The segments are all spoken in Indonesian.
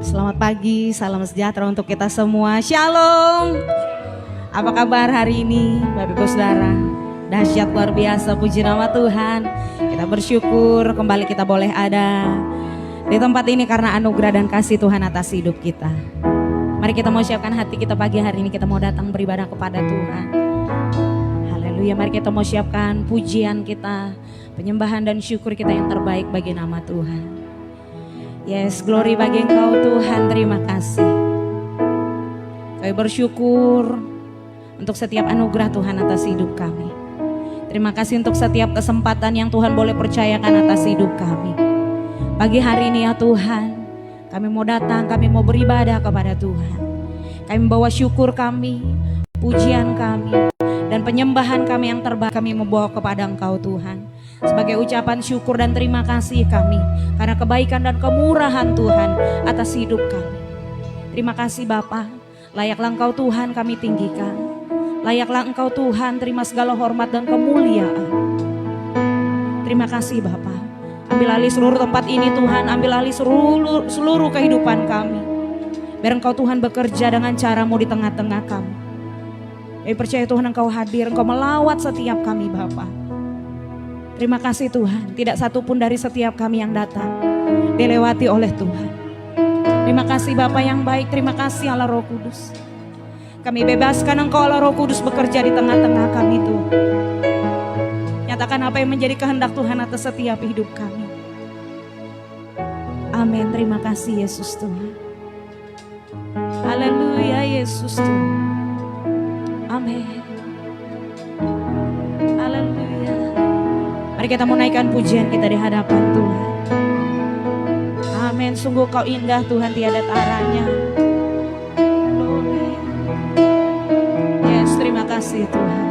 Selamat pagi, salam sejahtera untuk kita semua. Shalom. Apa kabar hari ini, Bapak Ibu Saudara? Dahsyat luar biasa, puji nama Tuhan. Kita bersyukur kembali kita boleh ada di tempat ini karena anugerah dan kasih Tuhan atas hidup kita. Mari kita mau siapkan hati kita pagi hari ini, kita mau datang beribadah kepada Tuhan. Haleluya, mari kita mau siapkan pujian kita, penyembahan dan syukur kita yang terbaik bagi nama Tuhan. Yes, glory bagi Engkau Tuhan, terima kasih. Kami bersyukur untuk setiap anugerah Tuhan atas hidup kami. Terima kasih untuk setiap kesempatan yang Tuhan boleh percayakan atas hidup kami. Pagi hari ini ya Tuhan, kami mau datang, kami mau beribadah kepada Tuhan. Kami membawa syukur kami, pujian kami, dan penyembahan kami yang terbaik kami membawa kepada Engkau Tuhan. Sebagai ucapan syukur dan terima kasih kami karena kebaikan dan kemurahan Tuhan atas hidup kami. Terima kasih Bapa, layaklah Engkau Tuhan kami tinggikan. Layaklah Engkau Tuhan terima segala hormat dan kemuliaan. Terima kasih Bapa. Ambil alih seluruh tempat ini Tuhan, ambil alih seluruh kehidupan kami. Biar Engkau Tuhan bekerja dengan cara-Mu di tengah-tengah kami. Kami percaya Tuhan Engkau hadir, Engkau melawat setiap kami Bapa. Terima kasih Tuhan, tidak satu pun dari setiap kami yang datang dilewati oleh Tuhan. Terima kasih Bapa yang baik, terima kasih Allah Roh Kudus. Kami bebaskan Engkau Allah Roh Kudus bekerja di tengah-tengah kami Tuhan. Nyatakan apa yang menjadi kehendak Tuhan atas setiap hidup kami. Amin, terima kasih Yesus Tuhan. Haleluya Yesus Tuhan. Amin. Haleluya. Mari kita mau naikkan pujian kita di hadapan Tuhan. Amin. Sungguh Kau indah Tuhan, tiada taranya. Yes, terima kasih Tuhan.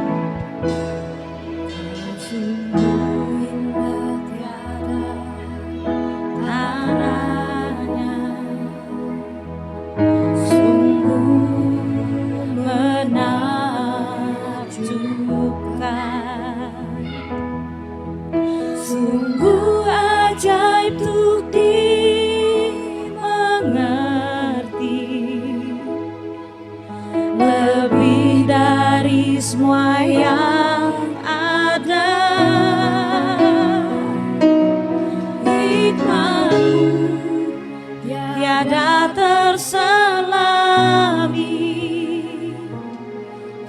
Semua yang ada, hikmat-Mu tiada terselami,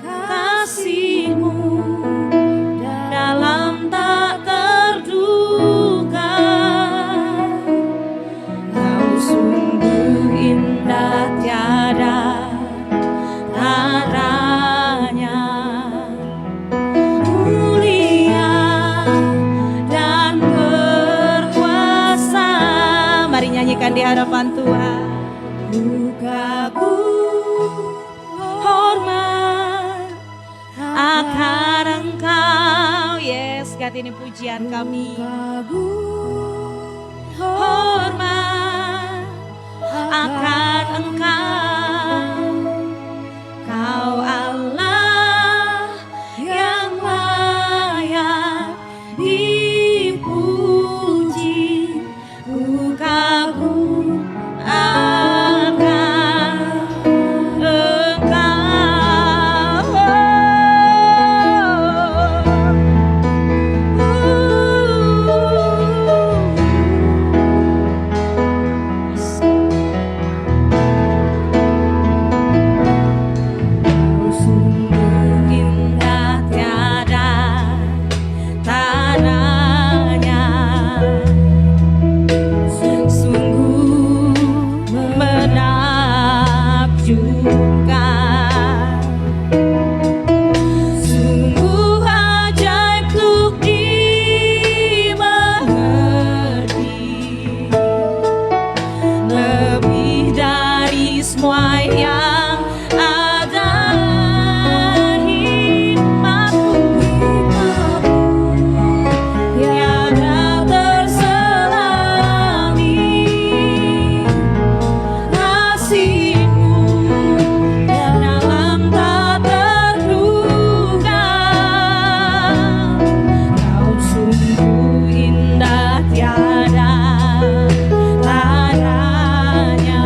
kasih-Mu dalam tak terduga. Kau sungguh indah tiada taranya. Nyanyikan di hadapan Tuhan. Lukaku hormat akan Engkau. Yes, ganti ini pujian kami. Lukaku hormat akan Engkau. Kau Allah yang layak dipuji. Kagum akan Engkau. Sungguh indah tiada taranya. Sungguh ajaib untuk dimengerti, lebih dari semua yang ada. Hikmat-Mu tiada terselami, kasih-Mu dalam tak terduga. Kau sungguh indah tiada taranya.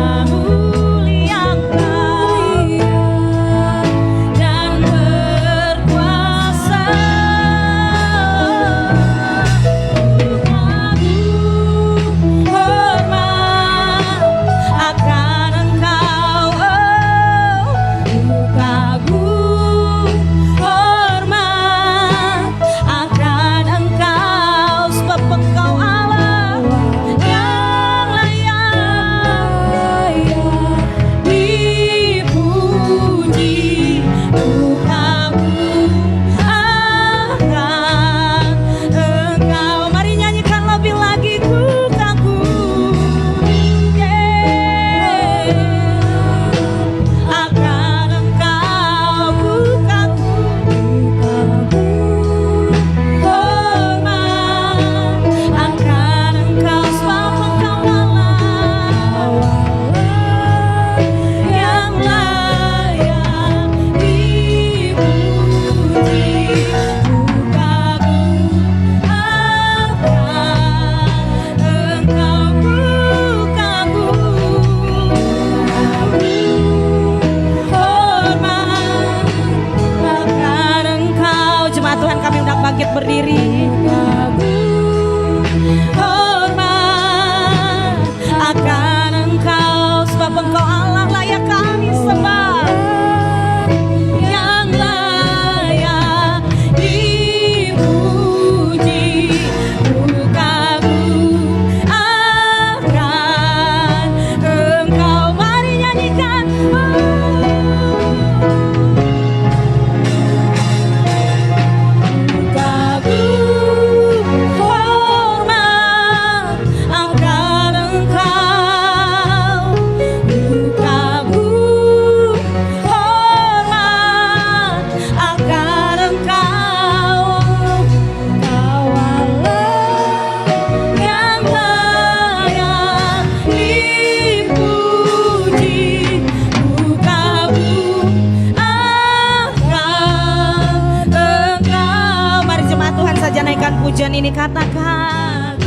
katakan.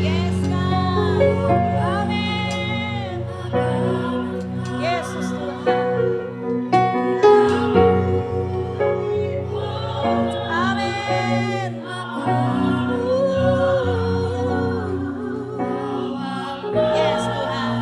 Yes God. Amin. Yesus Tuhan. Amin. Yes Tuhan.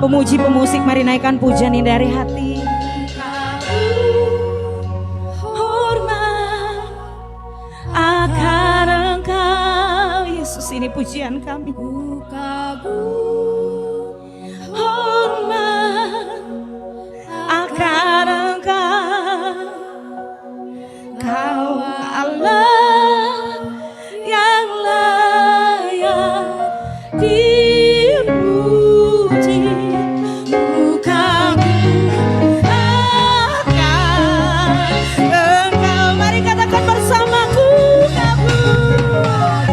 Pemuji pemusik, mari naikkan pujian ini dari hati. Hormat akan Engkau, Yesus, ini pujian kami. Hormat akan Engkau, Kau Allah yang layak dipuji. Mari katakan bersamaku, kabur.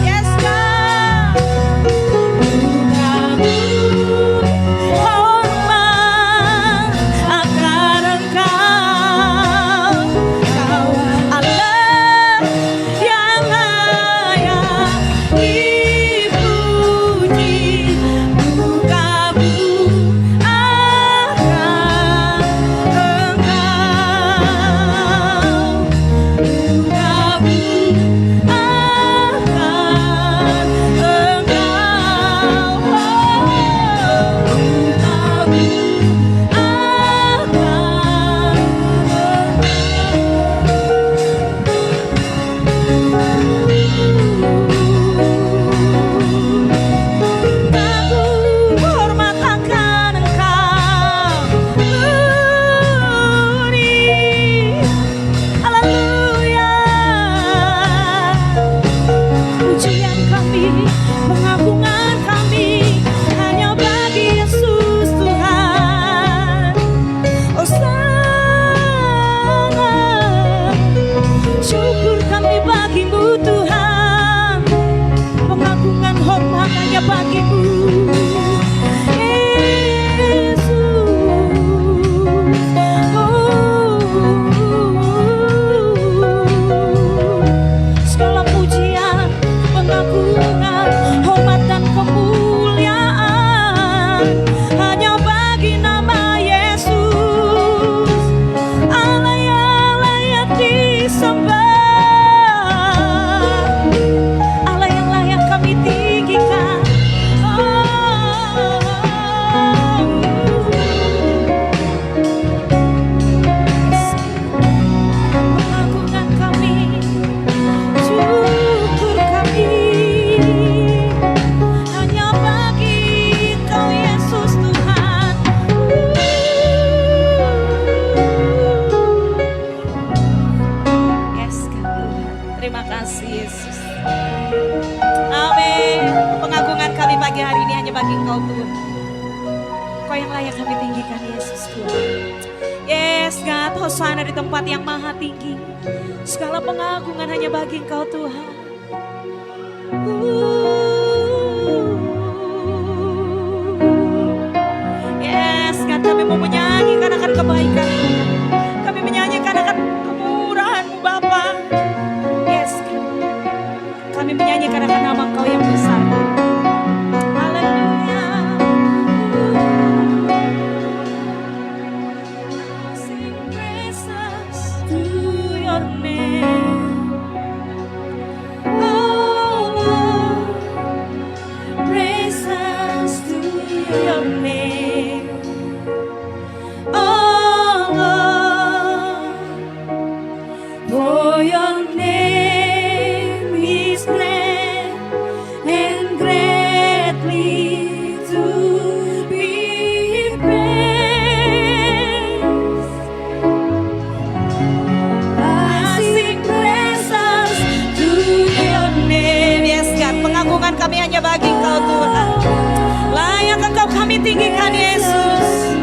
Yes God. Kabur. Hormat akan Engkau, Kau Allah yang layak dipuji. Kabur akan hormat akan Engkau. Haleluya. Pujian kami, pengagungan kami hanya bagi Yesus Tuhan. Hosana. Syukur kami bagimu Tuhan. Pengagungan hormat hanya bagimu Yesus. Segala pujian, pengagungan, hormat dan kemuliaan hanya bagi nama Yesus. Allah yang layak disembah, Allah yang layak kami tinggikan. Pengagungan kami, syukur kami hanya bagi Kau Yesus Tuhan. Yes Tuhan, terima kasih Yesus. Amin. Pengagungan kami pagi hari ini hanya bagi Engkau Tuhan. Kau yang layak kami tinggikan Yesus Tuhan. Yes God, hosana di tempat yang maha tinggi. Segala pengagungan hanya bagi Engkau Tuhan. Yes God, kami mau menyanyikan akan kebaikan. Kami menyanyikan akan kemurahan-Mu Bapa. Yes God, kami menyanyikan akan nama Engkau yang besar. Haleluya. Sing praises to your name. Oh Lord, praises to your name. Oh Lord, for your name is great and greatly to be praised. I sing praises to your name. Yes God, pengagungan kami hanya bagi Engkau Tuhan. Layak Engkau kami tinggikan Yesus.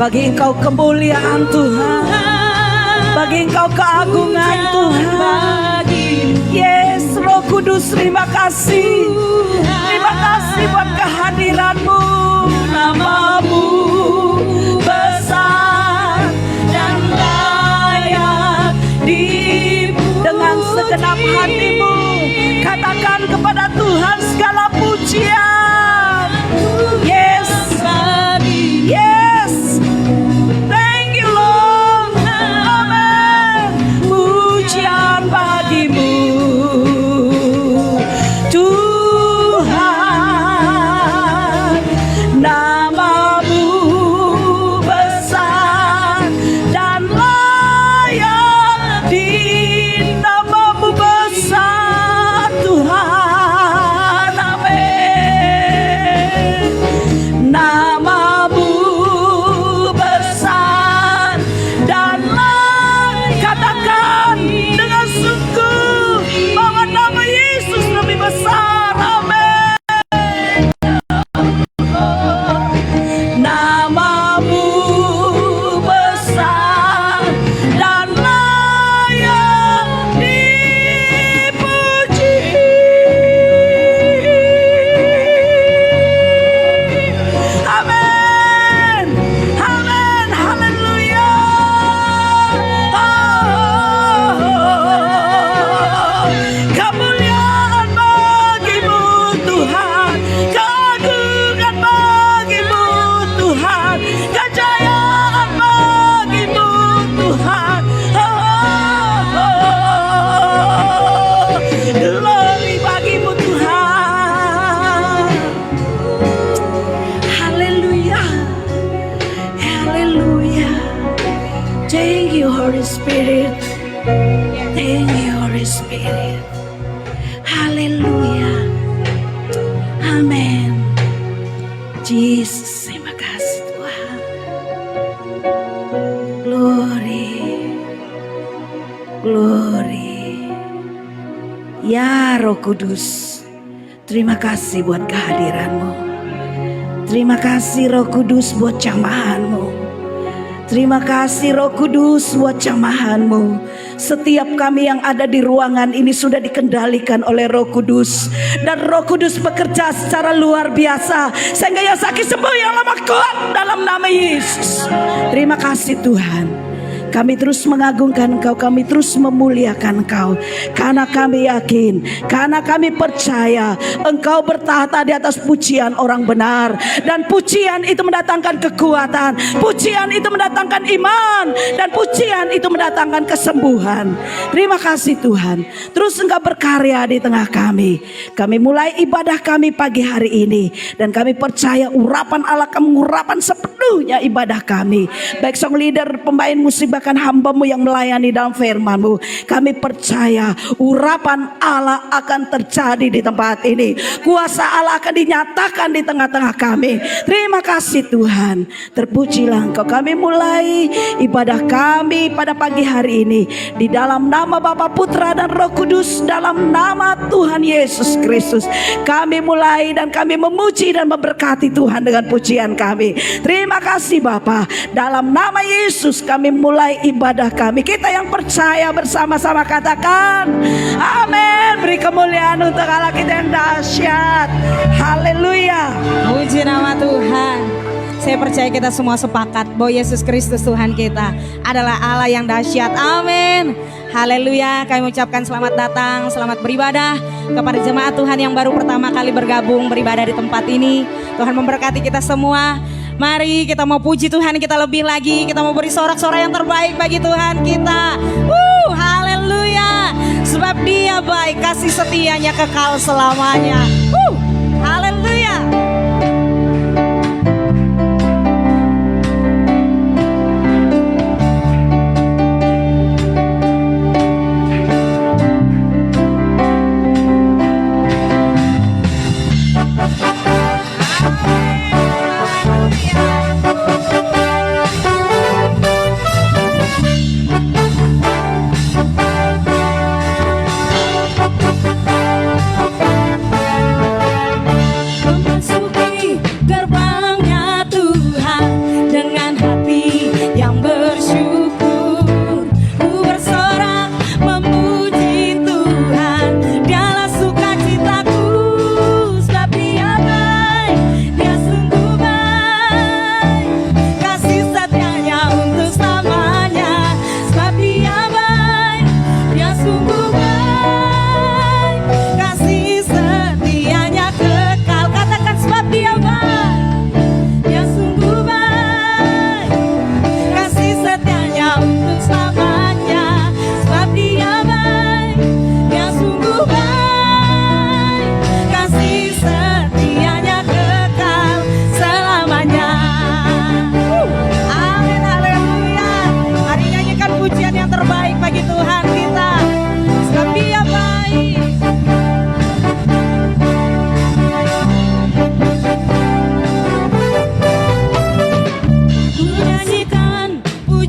Bagi Engkau kemuliaan Tuhan, bagi Engkau keagungan Tuhan. Yes, Roh Kudus, terima kasih. Terima kasih buat kehadiran-Mu. Nama-Mu besar dan layak dengan segenap hatimu. Katakan kepada Tuhan segala pujian. Yes, yes. Thank you Lord. Amen. Pujian bagimu Tuhan. Nama-Mu besar dan layak Nama-Mu besar Tuhan. Amin. Nama-Mu besar dan layak. Katakan dengan sungguh bahwa nama Yesus lebih besar. Amin. Nama-Mu besar dan layak dipuji. Amin. Amin. Haleluya. Kemuliaan bagi-Mu Tuhan, keagungan bagi-Mu Tuhan, kejayaan bagi-Mu Tuhan. Glory bagi-Mu Tuhan. Haleluya. Haleluya. Thank you Holy Spirit. Thank you Holy Spirit. Haleluya. Amin. Jesus, terima kasih Tuhan. Glory. Glory. Ya Roh Kudus, terima kasih buat kehadiran-Mu. Terima kasih Roh Kudus buat jamahan-Mu. Terima kasih Roh Kudus buat jamahan-Mu. Setiap kami yang ada di ruangan ini sudah dikendalikan oleh Roh Kudus. Dan Roh Kudus bekerja secara luar biasa, sehingga yang sakit sembuh, yang lemah kuat dalam nama Yesus. Terima kasih Tuhan. Kami terus mengagungkan Engkau, kami terus memuliakan Engkau. Karena kami yakin, karena kami percaya Engkau bertahta di atas pujian orang benar. Dan pujian itu mendatangkan kekuatan, pujian itu mendatangkan iman, dan pujian itu mendatangkan kesembuhan. Terima kasih Tuhan. Terus Engkau berkarya di tengah kami. Kami mulai ibadah kami pagi hari ini, dan kami percaya urapan Allah akan mengurapan sepenuhnya ibadah kami. Baik song leader, pemain musik, bahkan hamba-Mu yang melayani dalam firman-Mu, kami percaya urapan Allah akan terjadi di tempat ini. Kuasa Allah akan dinyatakan di tengah-tengah kami. Terima kasih Tuhan. Terpujilah Engkau. Kami mulai ibadah kami pada pagi hari ini di dalam nama Bapa, Putra dan Roh Kudus, dalam nama Tuhan Yesus Kristus. Kami mulai dan kami memuji dan memberkati Tuhan dengan pujian kami. Terima kasih Bapa. Dalam nama Yesus kami mulai ibadah kami. Kita yang percaya bersama-sama katakan amin. Beri kemuliaan untuk Allah kita yang dahsyat. Haleluya. Puji nama Tuhan. Saya percaya kita semua sepakat bahwa Yesus Kristus Tuhan kita adalah Allah yang dahsyat. Amin. Haleluya. Kami mengucapkan selamat datang, selamat beribadah kepada jemaat Tuhan yang baru pertama kali bergabung beribadah di tempat ini. Tuhan memberkati kita semua. Mari kita mau puji Tuhan kita lebih lagi. Kita mau beri sorak-sorai yang terbaik bagi Tuhan kita. Haleluya. Sebab Dia baik, kasih setianya kekal selamanya. Haleluya.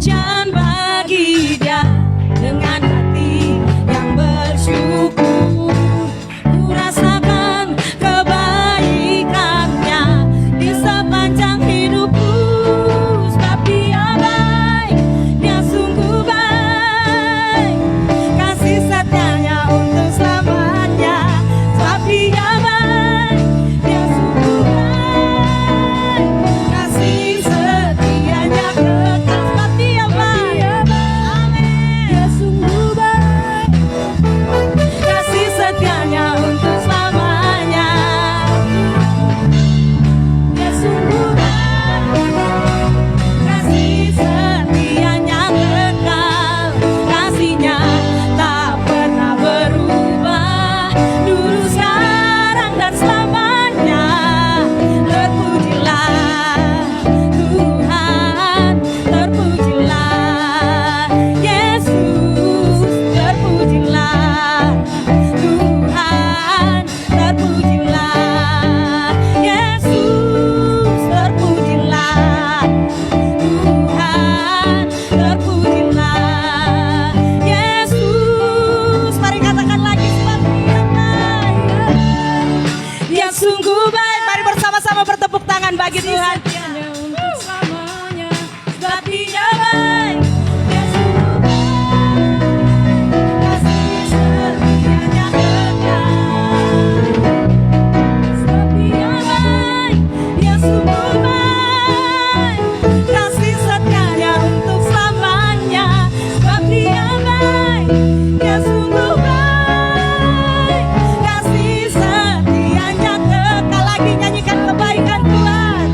pujian bagi Dia dengan hati yang bersyukur. Ku rasakan kebaikannya di sepanjang hidupku, sebab Dia baik, Dia sungguh baik, kasih setianya untuk selamanya. Sebab Dia baik, Dia sungguh baik, kasih setianya kekal. Sebab Dia baik, amin. Dia sungguh baik, kasih setianya untuk selamanya. Dia sungguh baik, kasih setianya kekal. Kasihnya tak pernah berubah, dulu, sekarang, dan selamanya. Terpujilah Tuhan, terpujilah Yesus, terpujilah Tuhan, terpujilah Yesus, terpujilah Tuhan, terpujilah Yesus. Mari katakan lagi, sebab Dia baik, Dia sungguh baik. Mari bersama-sama bertepuk tangan bagi Tuhan. Untuk selamanya. Sebab Dia baik, Dia sungguh baik, kasih setianya kekal. Sebab Dia baik, Dia sungguh baik, kasih setianya untuk selamanya. Sebab Dia baik, Dia sungguh baik, kasih setianya kekal. Lagi nyanyikan kebaikan Tuhan.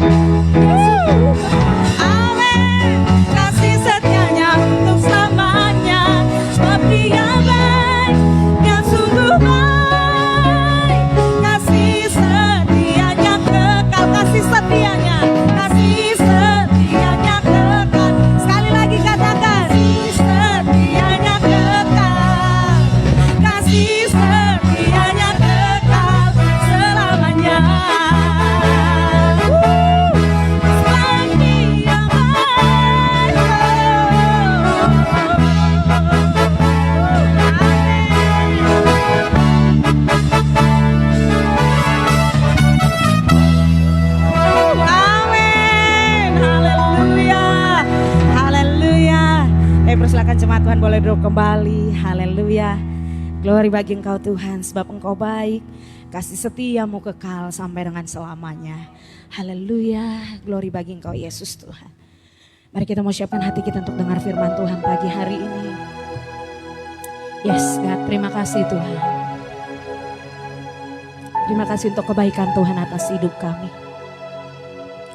Amin. Kasih setianya untuk selamanya. Sebab Dia baik, Dia sungguh baik, kasih setianya kekal. Kasih setianya, kasih setianya kekal. Sekali lagi katakan, kasih setianya kekal, kasih setianya kekal selamanya. Sebab Dia baik. Amin. Haleluya. Haleluya. Persilakan jemaat Tuhan boleh duduk kembali. Haleluya. Glory bagi Engkau Tuhan, sebab Engkau baik, kasih setiamu kekal sampai dengan selamanya. Haleluya. Glory bagi Engkau Yesus Tuhan. Mari kita mau siapkan hati kita untuk dengar firman Tuhan pagi hari ini. Yes God, terima kasih Tuhan. Terima kasih untuk kebaikan Tuhan atas hidup kami.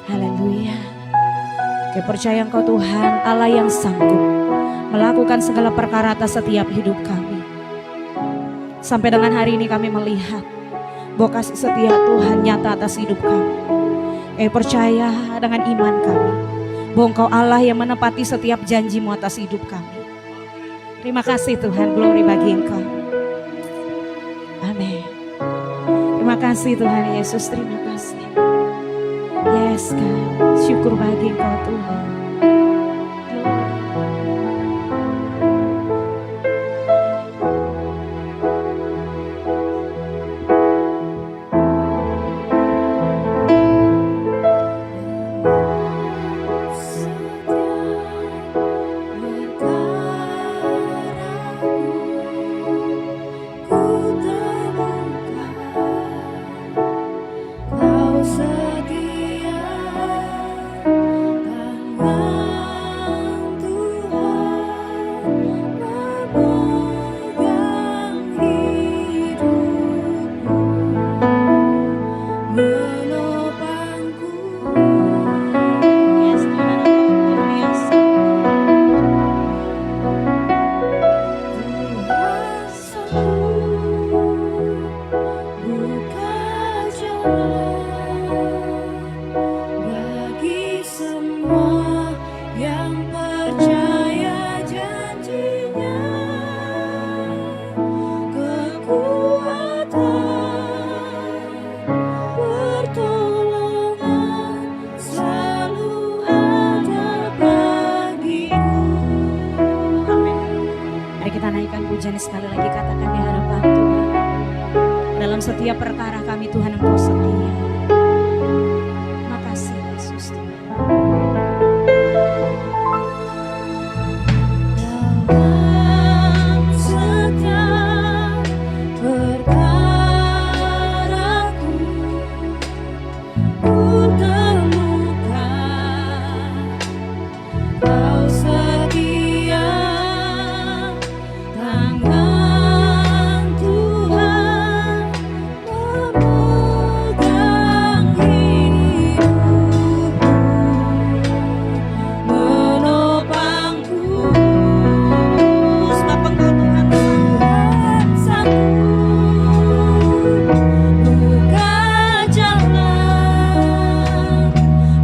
Haleluya. Kami percaya Engkau Tuhan, Allah yang sanggup melakukan segala perkara atas setiap hidup kami. Sampai dengan hari ini kami melihat bahwa kasih setia Tuhan nyata atas hidup kami. Kami percaya dengan iman kami bahwa Engkau Allah yang menepati setiap janji-Mu atas hidup kami. Terima kasih Tuhan, glory bagi Engkau. Amin. Terima kasih Tuhan Yesus, terima kasih. Yes God, syukur bagi Engkau Tuhan. Kau setia dan kami sekali lagi katakan di hadapan Tuhan. Dalam setiap perkara kami Tuhan Engkau setia. Makasih Yesus Tuhan. Dalam setiap perkaraku ku temukan Kau setia, tangan Tuhan memegang hidupku, menopangku. Sebab Engkau Tuhan Sanggup buka jalan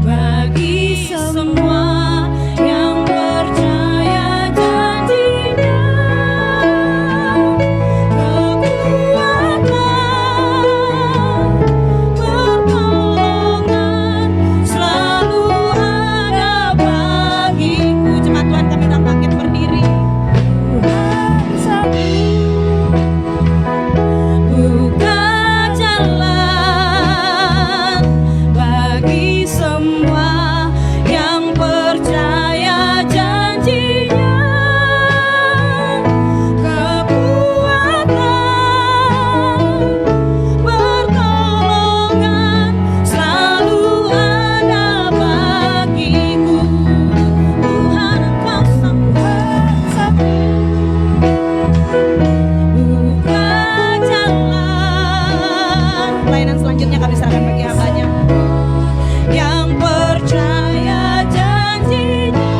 bagi semua yang percaya janjinya. Kekuatan, pertolongan selalu ada bagiku. Jemaat Tuhan kami sedang bangkit berdiri. Tuhan sanggup buka jalan bagi semua yang percaya janjinya. Kekuatan, pertolongan selalu ada bagiku. Tuhan Engkau sanggup buka jalan. Pelayanan selanjutnya kami serahkan bagi hambanya. Yang percaya janjinya.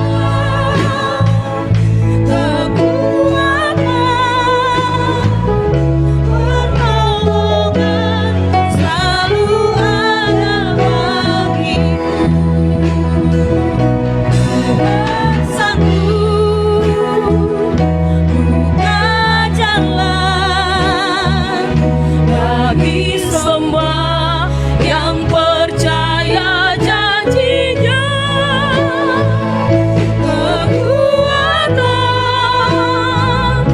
Kekuatan, pertolongan selalu ada bagiku. Tuhan sanggup buka jalan bagi semua yang percaya janjinya. Kekuatan,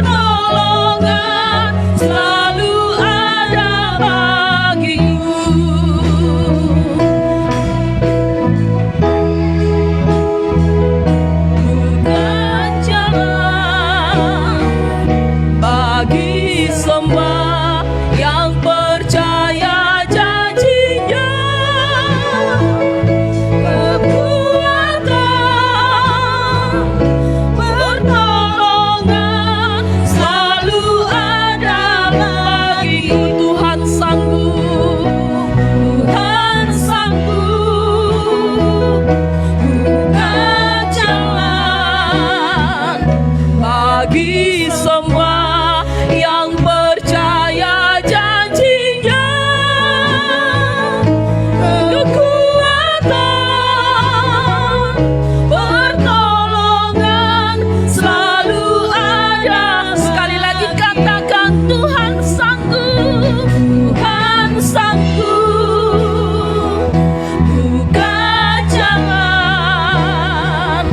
pertolongan selalu ada bagiku. Buka jalan bagi semua yang percaya janjinya. Kekuatan, pertolongan selalu ada bagiku. Tuhan sanggup, Tuhan sanggup buka jalan bagi semua yang percaya janjinya. Kekuatan, pertolongan selalu ada. Sekali lagi katakan Tuhan sanggup, Tuhan sanggup buka jalan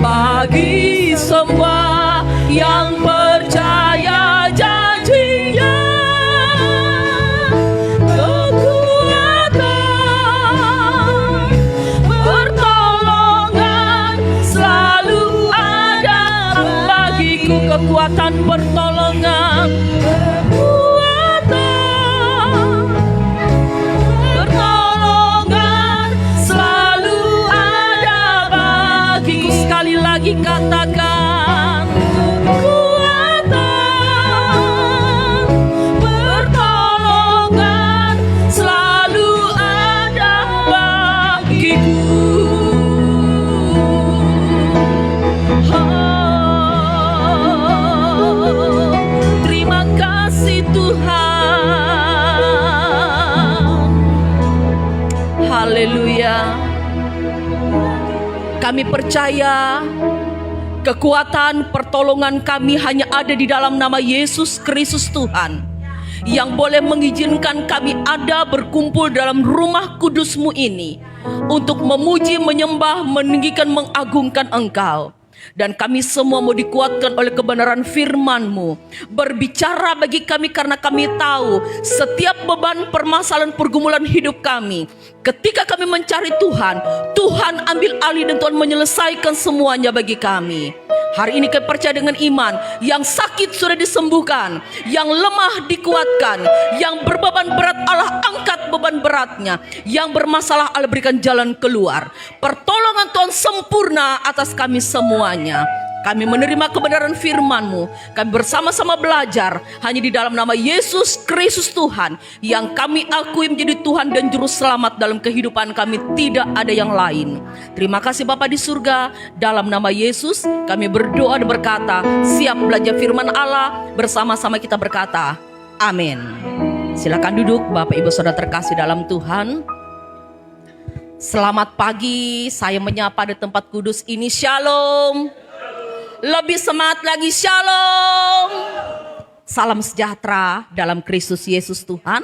bagi semua yang percaya janjinya. Kekuatan, pertolongan selalu ada bagiku. Kekuatan, pertolongan, kekuatan, pertolongan selalu ada bagiku. Sekali lagi katakan kekuatan, pertolongan selalu ada bagiku. Terima kasih Tuhan. Haleluya. Kami percaya kekuatan pertolongan kami hanya ada di dalam nama Yesus Kristus Tuhan, yang boleh mengizinkan kami ada berkumpul dalam rumah kudus-Mu ini untuk memuji, menyembah, meninggikan, mengagungkan Engkau. Dan kami semua mau dikuatkan oleh kebenaran firman-Mu. Berbicara bagi kami karena kami tahu setiap beban, permasalahan, pergumulan hidup kami, ketika kami mencari Tuhan, Tuhan ambil alih dan Tuhan menyelesaikan semuanya bagi kami. Hari ini kami percaya dengan iman, yang sakit sudah disembuhkan, yang lemah dikuatkan, yang berbeban berat Allah angkat beban beratnya, yang bermasalah Allah berikan jalan keluar. Pertolongan Tuhan sempurna atas kami semuanya. Kami menerima kebenaran firman-Mu. Kami bersama-sama belajar hanya di dalam nama Yesus Kristus Tuhan, yang kami akui menjadi Tuhan dan Juru Selamat dalam kehidupan kami. Tidak ada yang lain. Terima kasih Bapa di surga. Dalam nama Yesus kami berdoa dan berkata, siap belajar firman Allah. Bersama-sama kita berkata, amin. Silakan duduk Bapak Ibu Saudara terkasih dalam Tuhan. Selamat pagi, saya menyapa di tempat kudus ini. Shalom. Lebih semangat lagi, shalom. Salam sejahtera dalam Kristus Yesus Tuhan.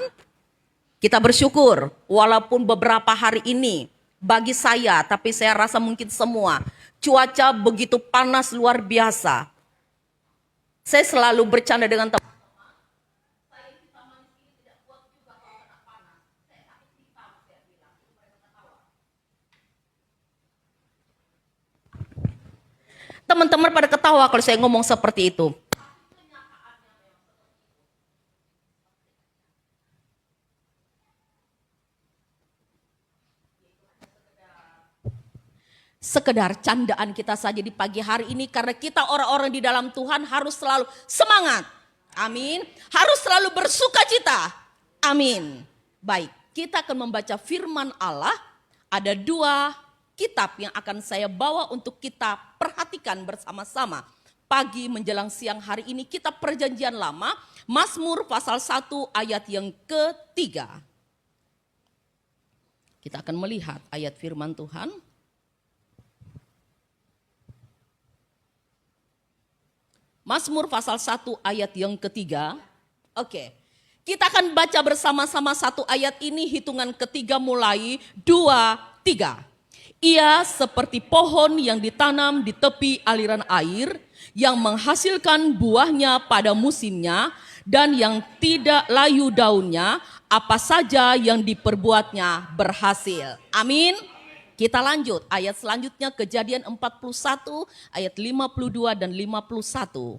Kita bersyukur walaupun beberapa hari ini bagi saya, tapi saya rasa mungkin semua, cuaca begitu panas luar biasa. Saya selalu bercanda dengan teman. Teman-teman pada ketawa kalau saya ngomong seperti itu. Sekedar candaan kita saja di pagi hari ini, karena kita orang-orang di dalam Tuhan harus selalu semangat. Amin. Harus selalu bersuka cita. Amin. Baik, kita akan membaca firman Allah. Ada 2 kitab yang akan saya bawa untuk kita perhatikan bersama-sama. Pagi menjelang siang hari ini, kitab Perjanjian Lama, Mazmur pasal 1 ayat yang ketiga. Kita akan melihat ayat firman Tuhan. Mazmur pasal 1 ayat yang ketiga. Oke, kita akan baca bersama-sama 1 ayat ini, hitungan ketiga mulai 2, 3. Ia seperti pohon yang ditanam di tepi aliran air, yang menghasilkan buahnya pada musimnya, dan yang tidak layu daunnya, apa saja yang diperbuatnya berhasil. Amin. Kita lanjut, ayat selanjutnya Kejadian 41, ayat 52 dan 51.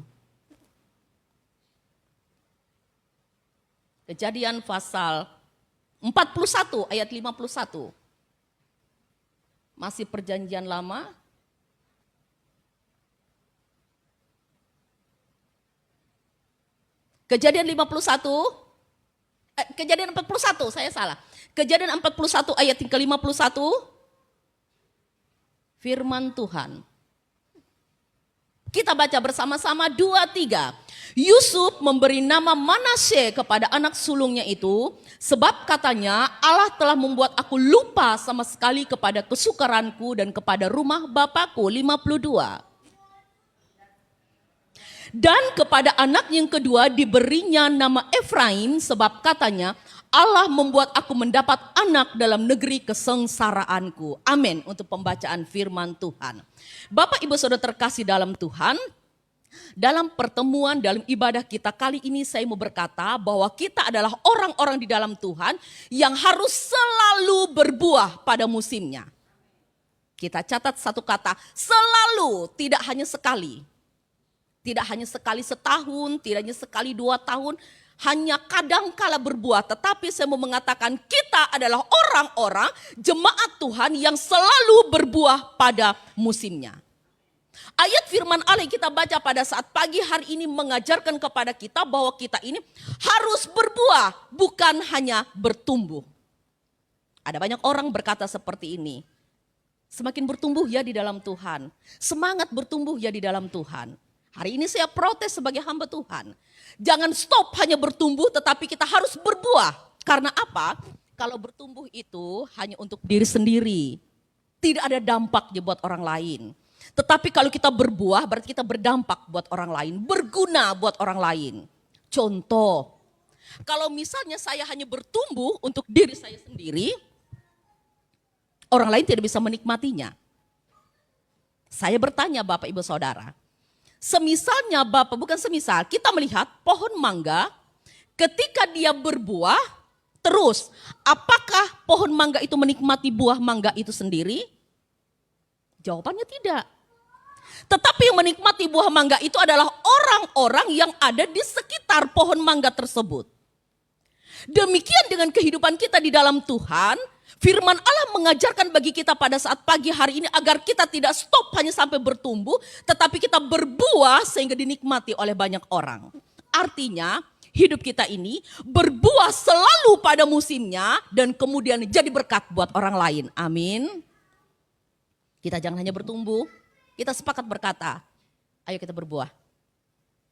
Kejadian pasal 41, ayat 51. Masih Perjanjian Lama. Kejadian 51, Kejadian 41, saya salah. Kejadian 41 ayat yang ke-51. Firman Tuhan. Kita baca bersama-sama 2, 3. Yusuf memberi nama Manasye kepada anak sulungnya itu, sebab katanya, Allah telah membuat aku lupa sama sekali kepada kesukaranku dan kepada rumah bapakku. 52. Dan kepada anak yang kedua diberinya nama Efraim, sebab katanya, Allah membuat aku mendapat anak dalam negeri kesengsaraanku. Amin. Untuk pembacaan firman Tuhan. Bapak Ibu Saudara terkasih dalam Tuhan, dalam pertemuan, dalam ibadah kita kali ini saya mau berkata bahwa kita adalah orang-orang di dalam Tuhan yang harus selalu berbuah pada musimnya. Kita catat satu kata, selalu, tidak hanya sekali. Tidak hanya sekali setahun, tidak hanya sekali 2 tahun, hanya kadang kala berbuah. Tetapi saya mau mengatakan kita adalah orang-orang jemaat Tuhan yang selalu berbuah pada musimnya. Ayat firman Allah yang kita baca pada saat pagi hari ini mengajarkan kepada kita bahwa kita ini harus berbuah, bukan hanya bertumbuh. Ada banyak orang berkata seperti ini. Semakin bertumbuh ya di dalam Tuhan. Semangat bertumbuh ya di dalam Tuhan. Hari ini saya protes sebagai hamba Tuhan. Jangan stop hanya bertumbuh, tetapi kita harus berbuah. Karena apa? Kalau bertumbuh itu hanya untuk diri sendiri. Tidak ada dampaknya buat orang lain. Tetapi kalau kita berbuah berarti kita berdampak buat orang lain. Berguna buat orang lain. Contoh, kalau misalnya saya hanya bertumbuh untuk diri saya sendiri, orang lain tidak bisa menikmatinya. Saya bertanya Bapak Ibu Saudara, semisalnya Bapak, bukan semisal, kita melihat pohon mangga ketika dia berbuah, terus apakah pohon mangga itu menikmati buah mangga itu sendiri? Jawabannya tidak. Tetapi yang menikmati buah mangga itu adalah orang-orang yang ada di sekitar pohon mangga tersebut. Demikian dengan kehidupan kita di dalam Tuhan, firman Allah mengajarkan bagi kita pada saat pagi hari ini agar kita tidak stop hanya sampai bertumbuh, tetapi kita berbuah sehingga dinikmati oleh banyak orang. Artinya hidup kita ini berbuah selalu pada musimnya dan kemudian jadi berkat buat orang lain. Amin. Kita jangan hanya bertumbuh, kita sepakat berkata, ayo kita berbuah.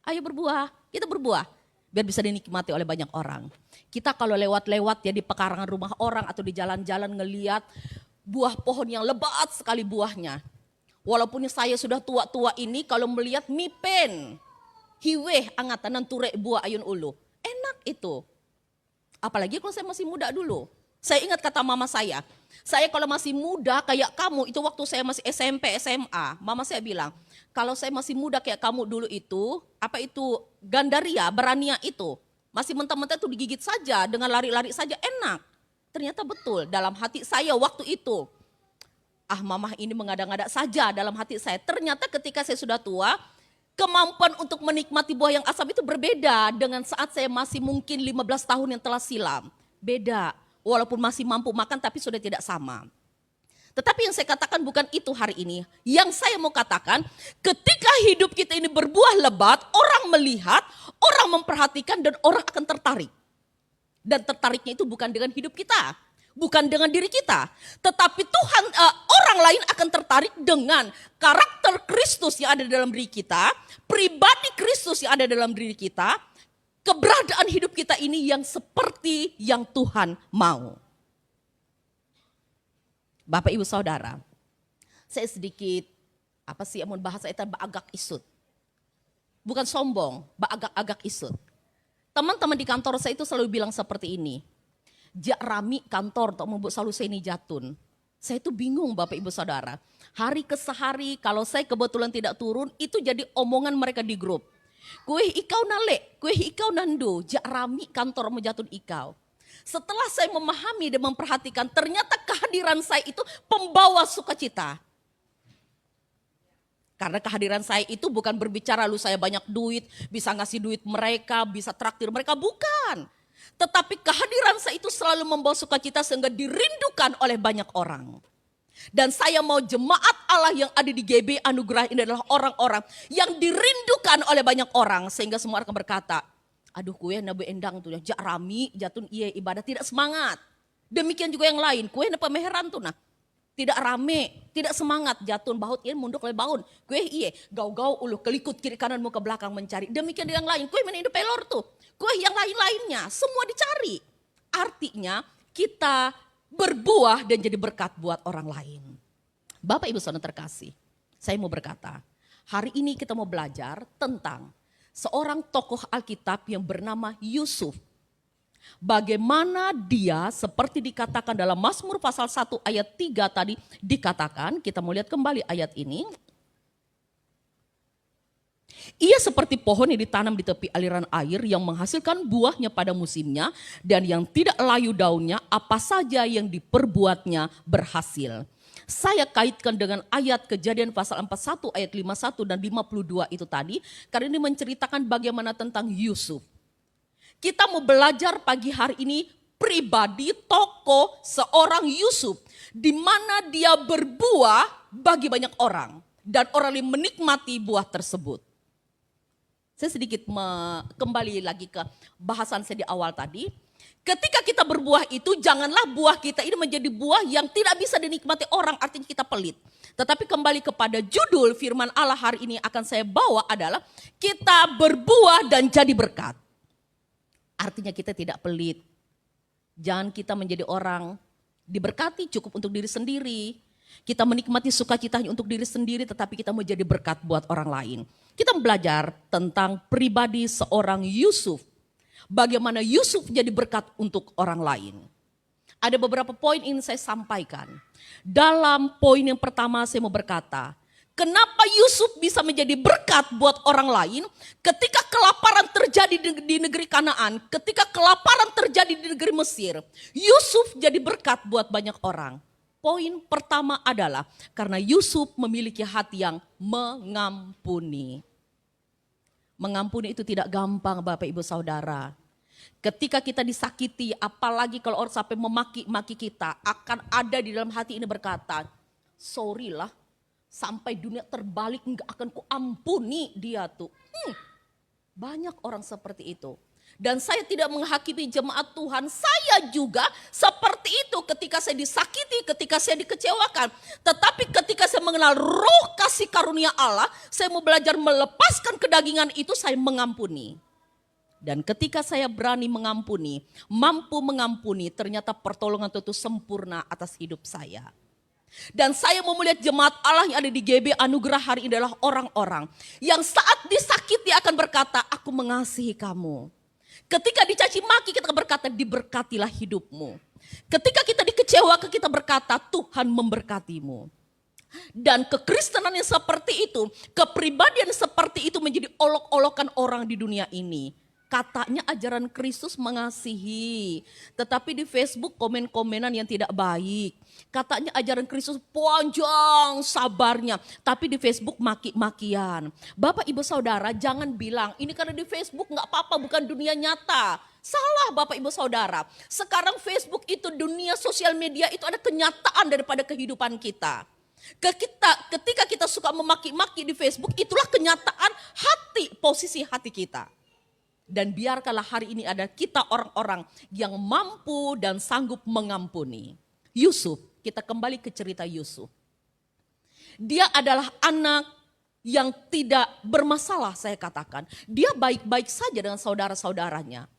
Ayo berbuah, kita berbuah. Biar bisa dinikmati oleh banyak orang. Kita kalau lewat-lewat ya di pekarangan rumah orang atau di jalan-jalan ngeliat buah pohon yang lebat sekali buahnya. Walaupun saya sudah tua-tua ini kalau melihat mipen, hiweh angatan ture buah ayun ulu. Enak itu. Apalagi kalau saya masih muda dulu. Saya ingat kata mama saya kalau masih muda kayak kamu, itu waktu saya masih SMP, SMA, mama saya bilang, kalau saya masih muda kayak kamu dulu itu, apa itu gandaria, berania itu, masih mentah-mentah itu digigit saja, dengan lari-lari saja enak. Ternyata betul dalam hati saya waktu itu. Mama ini mengada-ngada saja dalam hati saya. Ternyata ketika saya sudah tua, kemampuan untuk menikmati buah yang asam itu berbeda dengan saat saya masih mungkin 15 tahun yang telah silam. Beda. Walaupun masih mampu makan tapi sudah tidak sama. Tetapi yang saya katakan bukan itu hari ini. Yang saya mau katakan ketika hidup kita ini berbuah lebat, orang melihat, orang memperhatikan dan orang akan tertarik. Dan tertariknya itu bukan dengan hidup kita. Bukan dengan diri kita. Tetapi Tuhan, orang lain akan tertarik dengan karakter Kristus yang ada dalam diri kita. Pribadi Kristus yang ada dalam diri kita. Keberadaan hidup kita ini yang seperti yang Tuhan mau. Bapak Ibu Saudara, saya sedikit, bahasa itu agak isut. Bukan sombong, agak isut. Teman-teman di kantor saya itu selalu bilang seperti ini. Jak rami kantor untuk membuat selalu saya ini jatun. Saya itu bingung Bapak Ibu Saudara. Hari ke sehari kalau saya kebetulan tidak turun, itu jadi omongan mereka di grup. Kue ikau nalek, kue ikau nando, jak rami kantor menjatun ikau. Setelah saya memahami dan memperhatikan, ternyata kehadiran saya itu pembawa sukacita. Karena kehadiran saya itu bukan berbicara lu saya banyak duit, bisa ngasih duit mereka, bisa traktir mereka, bukan. Tetapi kehadiran saya itu selalu membawa sukacita sehingga dirindukan oleh banyak orang. Dan saya mau jemaat Allah yang ada di GB Anugerah ini adalah orang-orang yang dirindukan oleh banyak orang. Sehingga semua akan berkata, aduh kue nabe endang tuh jak rami jatun iye ibadah tidak semangat. Demikian juga yang lain, kue napa meheran tuh nah. Tidak rame, tidak semangat jatun baut iye munduk le baun. Kue iye gau-gau ulu kelikut kiri kananmu ke belakang mencari. Demikian yang lain, kue mana hidup pelor tuh. Kue yang lain-lainnya semua dicari. Artinya kita berbuah dan jadi berkat buat orang lain. Bapak Ibu Saudara terkasih, saya mau berkata, hari ini kita mau belajar tentang seorang tokoh Alkitab yang bernama Yusuf. Bagaimana dia seperti dikatakan dalam Mazmur pasal 1 ayat 3 tadi dikatakan, kita mau lihat kembali ayat ini. Ia seperti pohon yang ditanam di tepi aliran air yang menghasilkan buahnya pada musimnya dan yang tidak layu daunnya, apa saja yang diperbuatnya berhasil. Saya kaitkan dengan ayat Kejadian pasal 41 ayat 51 dan 52 itu tadi karena ini menceritakan bagaimana tentang Yusuf. Kita mau belajar pagi hari ini pribadi tokoh seorang Yusuf di mana dia berbuah bagi banyak orang dan orang yang menikmati buah tersebut. Saya sedikit kembali lagi ke bahasan saya di awal tadi. Ketika kita berbuah itu, janganlah buah kita ini menjadi buah yang tidak bisa dinikmati orang, artinya kita pelit. Tetapi kembali kepada judul firman Allah hari ini akan saya bawa adalah kita berbuah dan jadi berkat. Artinya kita tidak pelit. Jangan kita menjadi orang diberkati cukup untuk diri sendiri. Kita menikmati sukacitanya untuk diri sendiri, tetapi kita mau jadi berkat buat orang lain. Kita belajar tentang pribadi seorang Yusuf. Bagaimana Yusuf jadi berkat untuk orang lain. Ada beberapa poin yang saya sampaikan. Dalam poin yang pertama saya mau berkata, Kenapa Yusuf bisa menjadi berkat buat orang lain? Ketika kelaparan terjadi di negeri Kanaan, ketika kelaparan terjadi di negeri Mesir, Yusuf jadi berkat buat banyak orang. Poin pertama adalah karena Yusuf memiliki hati yang mengampuni. Mengampuni itu tidak gampang Bapak Ibu Saudara. Ketika kita disakiti, apalagi kalau orang sampai memaki-maki kita, akan ada di dalam hati ini berkata, sorry lah, sampai dunia terbalik nggak akan kuampuni dia tuh. Banyak orang seperti itu. Dan saya tidak menghakimi jemaat Tuhan, saya juga seperti itu ketika saya disakiti, ketika saya dikecewakan. Tetapi ketika saya mengenal roh kasih karunia Allah, saya mau belajar melepaskan kedagingan itu, saya mengampuni. Dan ketika saya berani mengampuni, mampu mengampuni, ternyata pertolongan itu sempurna atas hidup saya. Dan saya mau melihat jemaat Allah yang ada di GB Anugerah hari ini adalah orang-orang yang saat disakiti akan berkata, aku mengasihi kamu. Ketika dicaci maki kita berkata, diberkatilah hidupmu. Ketika kita dikecewakan kita berkata, Tuhan memberkatimu. Dan kekristenan yang seperti itu, kepribadian seperti itu menjadi olok-olokan orang di dunia ini. Katanya ajaran Kristus mengasihi, tetapi di Facebook komen-komenan yang tidak baik. Katanya ajaran Kristus panjang sabarnya, tapi di Facebook maki-makian. Bapak Ibu Saudara jangan bilang ini karena di Facebook nggak apa-apa, bukan dunia nyata. Salah Bapak Ibu Saudara. Sekarang Facebook itu dunia sosial media itu ada kenyataan daripada kehidupan kita. Ketika kita suka memaki-maki di Facebook, itulah kenyataan hati, posisi hati kita. Dan biarkanlah hari ini ada kita orang-orang yang mampu dan sanggup mengampuni. Yusuf, kita kembali ke cerita Yusuf. Dia adalah anak yang tidak bermasalah saya katakan. Dia baik-baik saja dengan saudara-saudaranya.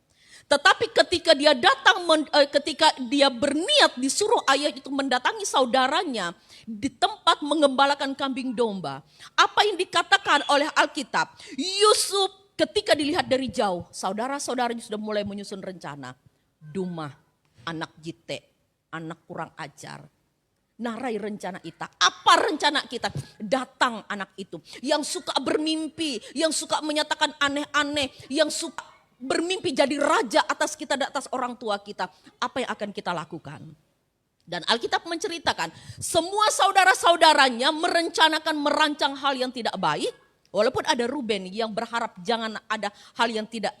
Tetapi ketika dia datang, ketika dia berniat disuruh ayah itu mendatangi saudaranya di tempat mengembalakan kambing domba. Apa yang dikatakan oleh Alkitab? Yusuf ketika dilihat dari jauh, saudara-saudaranya sudah mulai menyusun rencana. Dumah, anak jite, anak kurang ajar. Narai rencana kita. Apa rencana kita? Datang anak itu. Yang suka bermimpi, yang suka menyatakan aneh-aneh, yang suka bermimpi jadi raja atas kita dan atas orang tua kita. Apa yang akan kita lakukan? Dan Alkitab menceritakan, semua saudara-saudaranya merancang hal yang tidak baik. Walaupun ada Ruben yang berharap jangan ada hal yang tidak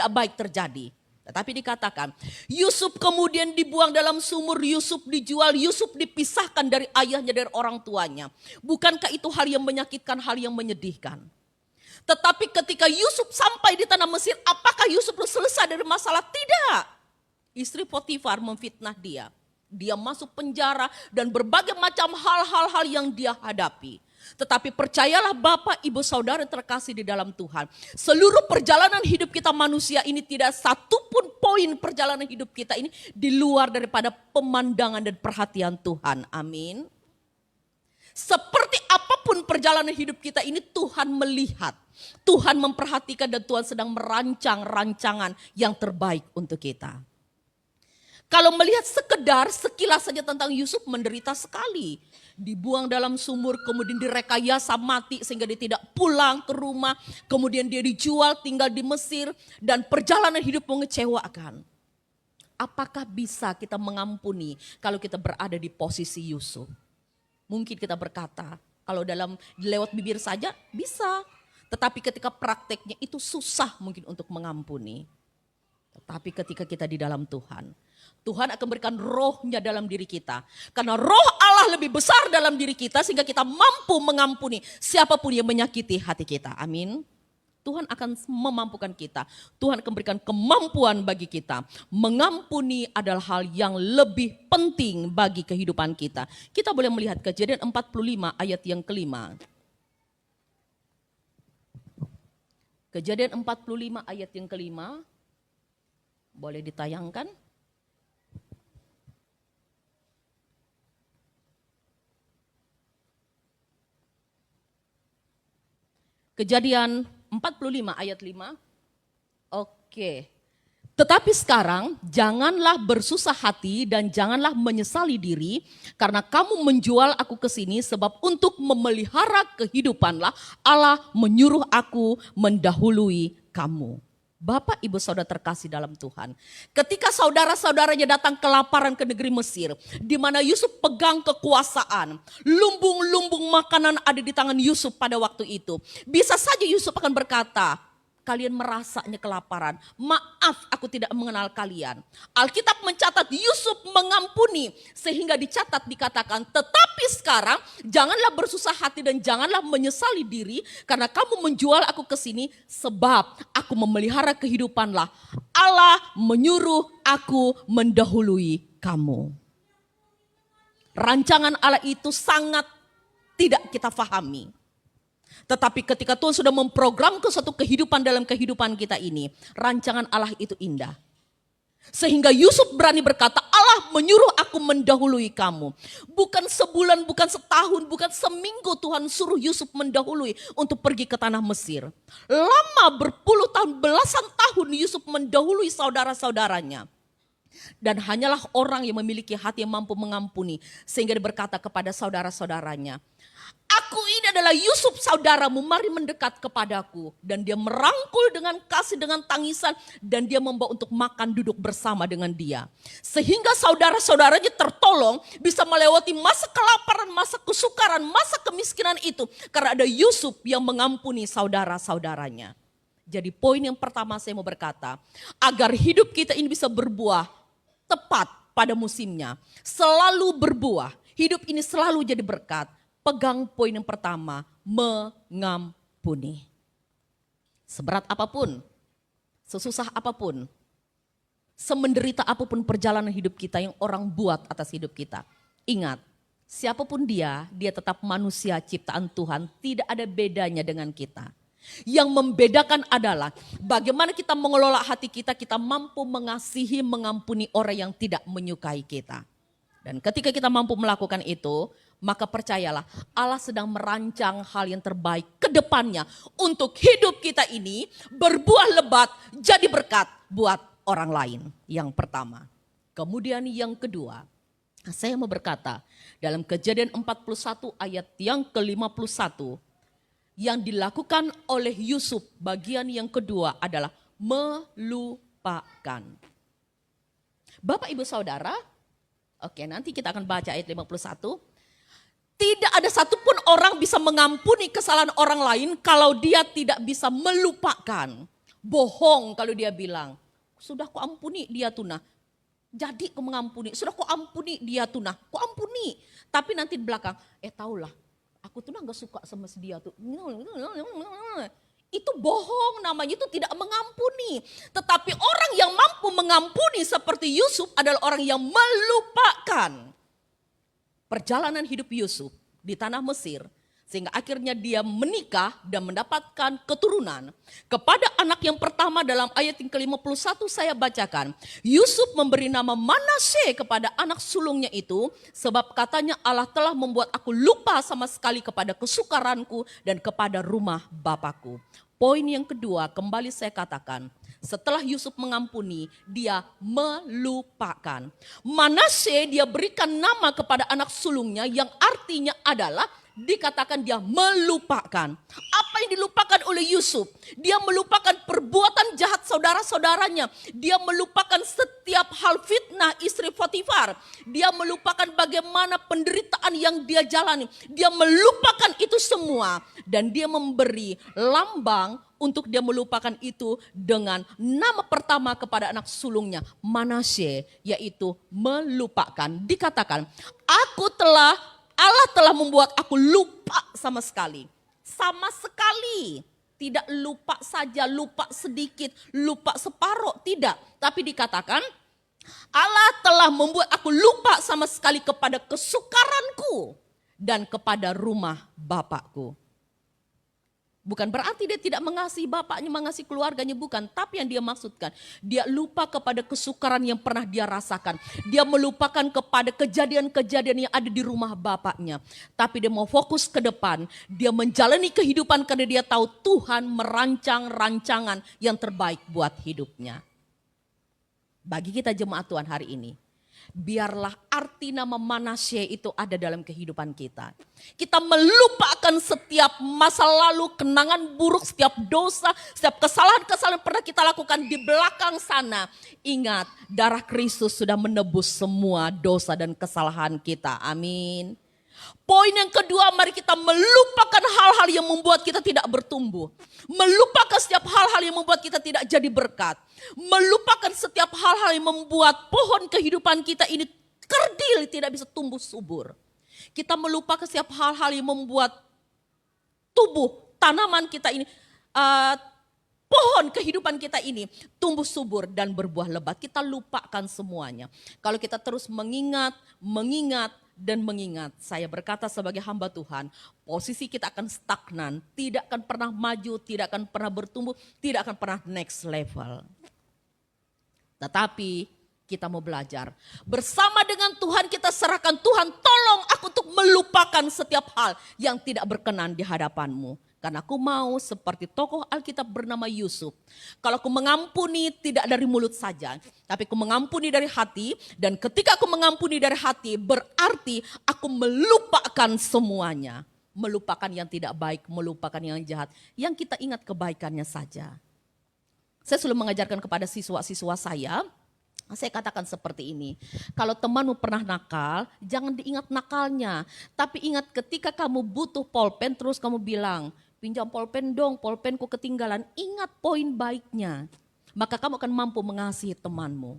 baik terjadi. Tetapi dikatakan, Yusuf kemudian dibuang dalam sumur, Yusuf dijual, Yusuf dipisahkan dari ayahnya, dari orang tuanya. Bukankah itu hal yang menyakitkan, hal yang menyedihkan? Tetapi ketika Yusuf sampai di tanah Mesir, apakah Yusuf selesai dari masalah? Tidak. Istri Potifar memfitnah dia. Dia masuk penjara dan berbagai macam hal-hal yang dia hadapi. Tetapi percayalah Bapak, Ibu, Saudara terkasih di dalam Tuhan. Seluruh perjalanan hidup kita manusia ini tidak satupun poin perjalanan hidup kita ini di luar daripada pemandangan dan perhatian Tuhan. Amin. Seperti apapun perjalanan hidup kita ini Tuhan melihat. Tuhan memperhatikan dan Tuhan sedang merancang rancangan yang terbaik untuk kita. Kalau melihat sekilas saja tentang Yusuf menderita sekali. Dibuang dalam sumur, kemudian direkayasa mati sehingga dia tidak pulang ke rumah. Kemudian dia dijual tinggal di Mesir dan perjalanan hidup mengecewakan. Apakah bisa kita mengampuni kalau kita berada di posisi Yusuf? Mungkin kita berkata, kalau lewat bibir saja bisa. Tetapi ketika prakteknya itu susah mungkin untuk mengampuni. Tetapi ketika kita di dalam Tuhan, Tuhan akan berikan rohnya dalam diri kita. Karena roh Allah lebih besar dalam diri kita sehingga kita mampu mengampuni siapapun yang menyakiti hati kita. Amin. Tuhan akan memampukan kita. Tuhan akan berikan kemampuan bagi kita. Mengampuni adalah hal yang lebih penting bagi kehidupan kita. Kita boleh melihat Kejadian 45 ayat yang kelima. Kejadian 45 ayat yang kelima. Boleh ditayangkan? Kejadian 45 ayat 5. Oke. Tetapi sekarang janganlah bersusah hati dan janganlah menyesali diri karena kamu menjual aku ke sini sebab untuk memelihara kehidupanlah Allah menyuruh aku mendahului kamu. Bapak ibu saudara terkasih dalam Tuhan. Ketika saudara-saudaranya datang kelaparan ke negeri Mesir, di mana Yusuf pegang kekuasaan, lumbung-lumbung makanan ada di tangan Yusuf pada waktu itu. Bisa saja Yusuf akan berkata, kalian merasanya kelaparan, maaf aku tidak mengenal kalian. Alkitab mencatat Yusuf mengampuni sehingga dicatat dikatakan, tetapi sekarang janganlah bersusah hati dan janganlah menyesali diri karena kamu menjual aku ke sini sebab aku memelihara kehidupanlah. Allah menyuruh aku mendahului kamu. Rancangan Allah itu sangat tidak kita fahami. Tetapi ketika Tuhan sudah memprogramkan suatu kehidupan dalam kehidupan kita ini, rancangan Allah itu indah. Sehingga Yusuf berani berkata, Allah menyuruh aku mendahului kamu. Bukan sebulan, bukan setahun, bukan seminggu Tuhan suruh Yusuf mendahului untuk pergi ke tanah Mesir. Lama berpuluh tahun, belasan tahun Yusuf mendahului saudara-saudaranya. Dan hanyalah orang yang memiliki hati yang mampu mengampuni. Sehingga dia berkata kepada saudara-saudaranya, aku ini adalah Yusuf saudaramu, mari mendekat kepadaku. Dan dia merangkul dengan kasih, dengan tangisan. Dan dia membawa untuk makan duduk bersama dengan dia. Sehingga saudara-saudaranya tertolong, bisa melewati masa kelaparan, masa kesukaran, masa kemiskinan itu. Karena ada Yusuf yang mengampuni saudara-saudaranya. Jadi poin yang pertama saya mau berkata, agar hidup kita ini bisa berbuah tepat pada musimnya. Selalu berbuah, hidup ini selalu jadi berkat. Pegang poin yang pertama, mengampuni. Seberat apapun, sesusah apapun, semenderita apapun perjalanan hidup kita yang orang buat atas hidup kita. Ingat, siapapun dia tetap manusia ciptaan Tuhan, tidak ada bedanya dengan kita. Yang membedakan adalah bagaimana kita mengelola hati kita, kita mampu mengasihi, mengampuni orang yang tidak menyukai kita. Dan ketika kita mampu melakukan itu, maka percayalah Allah sedang merancang hal yang terbaik ke depannya untuk hidup kita ini berbuah lebat jadi berkat buat orang lain. Yang pertama. Kemudian yang kedua, saya mau berkata dalam Kejadian 41 ayat yang ke-51, yang dilakukan oleh Yusuf bagian yang kedua adalah melupakan. Bapak ibu saudara, oke nanti kita akan baca ayat 51. Tidak ada satupun orang bisa mengampuni kesalahan orang lain kalau dia tidak bisa melupakan. Bohong kalau dia bilang, sudah ku ampuni dia tunah. Jadi ku mengampuni, sudah ku ampuni dia tunah, ku ampuni. Tapi nanti di belakang, taulah, aku tuh gak suka sama si dia tuh. Itu bohong namanya, itu tidak mengampuni. Tetapi orang yang mampu mengampuni seperti Yusuf adalah orang yang melupakan perjalanan hidup Yusuf di tanah Mesir. Sehingga akhirnya dia menikah dan mendapatkan keturunan. Kepada anak yang pertama dalam ayat yang ke-51 saya bacakan. Yusuf memberi nama Manasye kepada anak sulungnya itu. Sebab katanya Allah telah membuat aku lupa sama sekali kepada kesukaranku dan kepada rumah bapakku. Poin yang kedua kembali saya katakan. Setelah Yusuf mengampuni, dia melupakan. Manasye dia berikan nama kepada anak sulungnya yang artinya adalah dikatakan dia melupakan. Apa yang dilupakan oleh Yusuf? Dia melupakan perbuatan jahat saudara-saudaranya. Dia melupakan setiap hal fitnah istri Potifar. Dia melupakan bagaimana penderitaan yang dia jalani. Dia melupakan itu semua. Dan dia memberi lambang untuk dia melupakan itu dengan nama pertama kepada anak sulungnya, Manasye, yaitu melupakan. Dikatakan, Allah telah membuat aku lupa sama sekali. Sama sekali. Tidak lupa saja, lupa sedikit, lupa separuh, tidak. Tapi dikatakan, Allah telah membuat aku lupa sama sekali kepada kesukaranku dan kepada rumah bapakku. Bukan berarti dia tidak mengasihi bapaknya, mengasihi keluarganya, bukan. Tapi yang dia maksudkan, dia lupa kepada kesukaran yang pernah dia rasakan. Dia melupakan kepada kejadian-kejadian yang ada di rumah bapaknya. Tapi dia mau fokus ke depan. Dia menjalani kehidupan karena dia tahu Tuhan merancang rancangan yang terbaik buat hidupnya. bagi kita jemaat Tuhan hari ini, biarlah arti nama Manasye itu ada dalam kehidupan kita. Kita melupakan setiap masa lalu, kenangan buruk, setiap dosa, setiap kesalahan-kesalahan pernah kita lakukan di belakang sana. Ingat, darah Kristus sudah menebus semua dosa dan kesalahan kita. Amin. Poin yang kedua, mari kita melupakan hal-hal yang membuat kita tidak bertumbuh. Melupakan setiap hal-hal yang membuat kita tidak jadi berkat. Melupakan setiap hal-hal yang membuat pohon kehidupan kita ini kerdil, tidak bisa tumbuh subur. Kita melupakan setiap hal-hal yang membuat tubuh tanaman kita ini, pohon kehidupan kita ini tumbuh subur dan berbuah lebat. Kita lupakan semuanya. Kalau kita terus mengingat, dan mengingat, saya berkata sebagai hamba Tuhan, posisi kita akan stagnan, tidak akan pernah maju, tidak akan pernah bertumbuh, tidak akan pernah next level. Tetapi kita mau belajar, bersama dengan Tuhan kita serahkan, Tuhan tolong aku untuk melupakan setiap hal yang tidak berkenan di hadapan-Mu. Karena aku mau seperti tokoh Alkitab bernama Yusuf. Kalau aku mengampuni tidak dari mulut saja, tapi aku mengampuni dari hati. Dan ketika aku mengampuni dari hati, berarti aku melupakan semuanya. Melupakan yang tidak baik, melupakan yang jahat. Yang kita ingat kebaikannya saja. Saya selalu mengajarkan kepada siswa-siswa saya katakan seperti ini. Kalau temanmu pernah nakal, jangan diingat nakalnya. Tapi ingat ketika kamu butuh pulpen, terus kamu bilang, pinjam pulpen dong, pulpenku ketinggalan. Ingat poin baiknya. Maka kamu akan mampu mengasihi temanmu.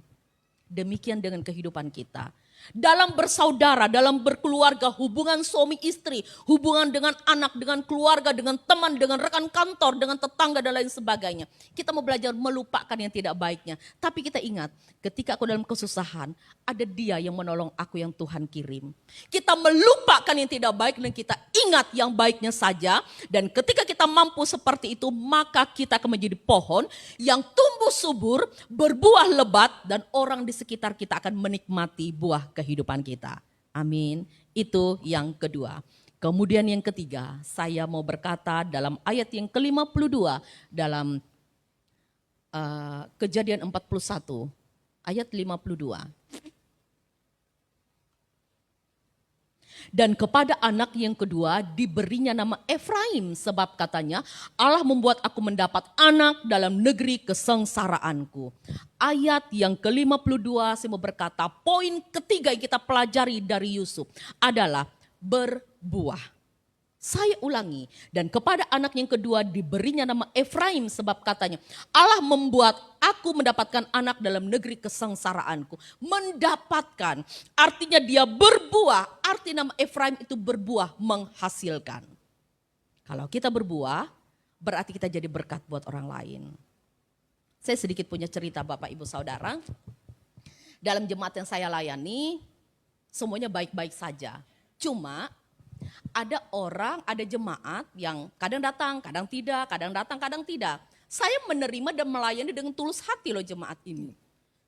Demikian dengan kehidupan kita. Dalam bersaudara, dalam berkeluarga, hubungan suami istri, hubungan dengan anak, dengan keluarga, dengan teman, dengan rekan kantor, dengan tetangga dan lain sebagainya. Kita mau belajar melupakan yang tidak baiknya. Tapi kita ingat, ketika aku dalam kesusahan, ada Dia yang menolong aku yang Tuhan kirim. Kita melupakan yang tidak baik dan kita ingat yang baiknya saja. Dan ketika kita mampu seperti itu, maka kita akan menjadi pohon yang tumbuh subur, berbuah lebat, dan orang di sekitar kita akan menikmati buah kehidupan kita. Amin. Itu yang kedua. Kemudian yang ketiga, saya mau berkata dalam ayat yang ke-52 dalam Kejadian 41 ayat 52. Dan kepada anak yang kedua diberinya nama Efraim, sebab katanya Allah membuat aku mendapat anak dalam negeri kesengsaraanku. Ayat yang ke-52 saya mau berkata, poin ketiga yang kita pelajari dari Yusuf adalah berbuah. Saya ulangi, dan kepada anak yang kedua diberinya nama Efraim, sebab katanya Allah membuat aku mendapatkan anak dalam negeri kesengsaraanku. Mendapatkan artinya dia berbuah, arti nama Efraim itu berbuah, menghasilkan. Kalau kita berbuah berarti kita jadi berkat buat orang lain. Saya sedikit punya cerita Bapak Ibu Saudara. Dalam jemaat yang saya layani semuanya baik-baik saja. Cuma ada orang, ada jemaat yang kadang datang, kadang tidak, kadang datang, kadang tidak. Saya menerima dan melayani dengan tulus hati loh jemaat ini.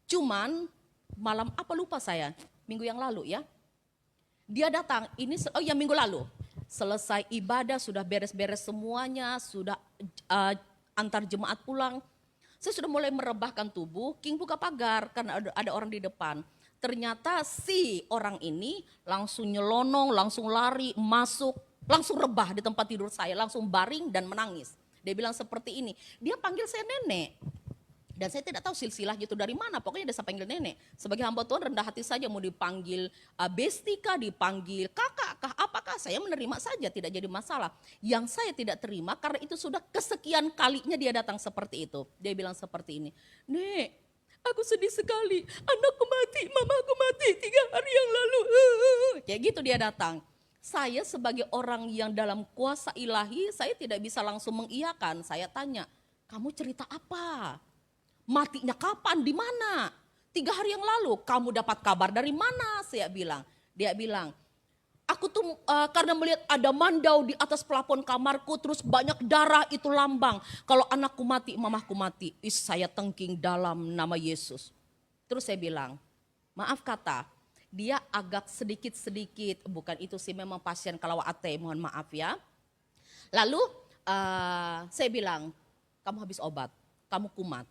Cuman malam apa lupa saya, minggu yang lalu ya. Dia datang, minggu lalu. Selesai ibadah, sudah beres-beres semuanya, sudah antar jemaat pulang. Saya sudah mulai merebahkan tubuh, King buka pagar karena ada orang di depan. Ternyata si orang ini langsung nyelonong, langsung lari, masuk, langsung rebah di tempat tidur saya, langsung baring dan menangis. Dia bilang seperti ini, dia panggil saya nenek. Dan saya tidak tahu silsilahnya itu dari mana, pokoknya dia panggil nenek. Sebagai hamba Tuhan rendah hati saja, mau dipanggil besti kah, dipanggil kakak kah, apakah, saya menerima saja, tidak jadi masalah. Yang saya tidak terima karena itu sudah kesekian kalinya dia datang seperti itu. Dia bilang seperti ini, Nek, aku sedih sekali, anakku mati, mamaku mati 3 hari yang lalu. Kayak gitu dia datang. Saya sebagai orang yang dalam kuasa ilahi, saya tidak bisa langsung mengiyakan. Saya tanya, kamu cerita apa? Matinya kapan, di mana? 3 hari yang lalu, kamu dapat kabar dari mana? Saya bilang. Dia bilang, aku tuh karena melihat ada mandau di atas plafon kamarku, terus banyak darah itu lambang. Kalau anakku mati, mamaku mati. Saya tengking dalam nama Yesus. Terus saya bilang, maaf kata, dia agak sedikit-sedikit, bukan itu sih memang pasien kalau ate, mohon maaf ya. Lalu saya bilang, kamu habis obat, kamu kumat.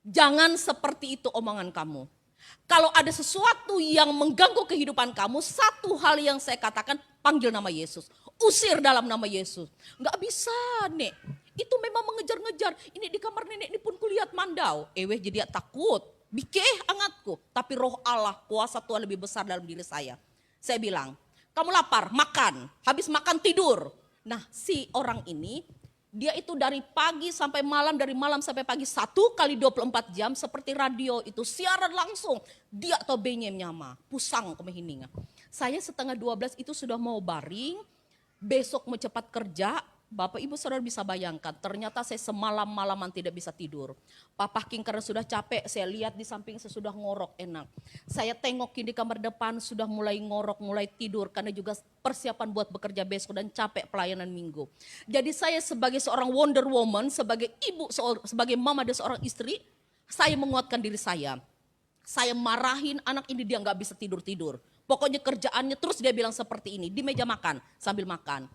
Jangan seperti itu omongan kamu. Kalau ada sesuatu yang mengganggu kehidupan kamu, satu hal yang saya katakan, panggil nama Yesus. Usir dalam nama Yesus. Nggak bisa, Nek. Itu memang mengejar-ngejar. Ini di kamar nenek ini pun kulihat mandau. Jadi takut. Bikeh angatku. Tapi roh Allah, kuasa Tuhan lebih besar dalam diri saya. Saya bilang, kamu lapar, makan. Habis makan tidur. Nah, si orang ini, dia itu dari pagi sampai malam, dari malam sampai pagi 1 kali 24 jam seperti radio itu siaran langsung. Dia atau benyem nyama, pusang kemehininga. Saya setengah 12 itu sudah mau baring, besok mau cepat kerja. Bapak Ibu Saudara bisa bayangkan, ternyata saya semalam-malaman tidak bisa tidur. Papa King karena sudah capek, saya lihat di samping saya sudah ngorok enak. Saya tengokin di kamar depan sudah mulai ngorok, mulai tidur karena juga persiapan buat bekerja besok dan capek pelayanan minggu. Jadi saya sebagai seorang Wonder Woman, sebagai ibu, sebagai mama dan seorang istri, saya menguatkan diri saya. Saya marahin anak ini, dia gak bisa tidur-tidur. Pokoknya kerjaannya terus dia bilang seperti ini, di meja makan, sambil makan.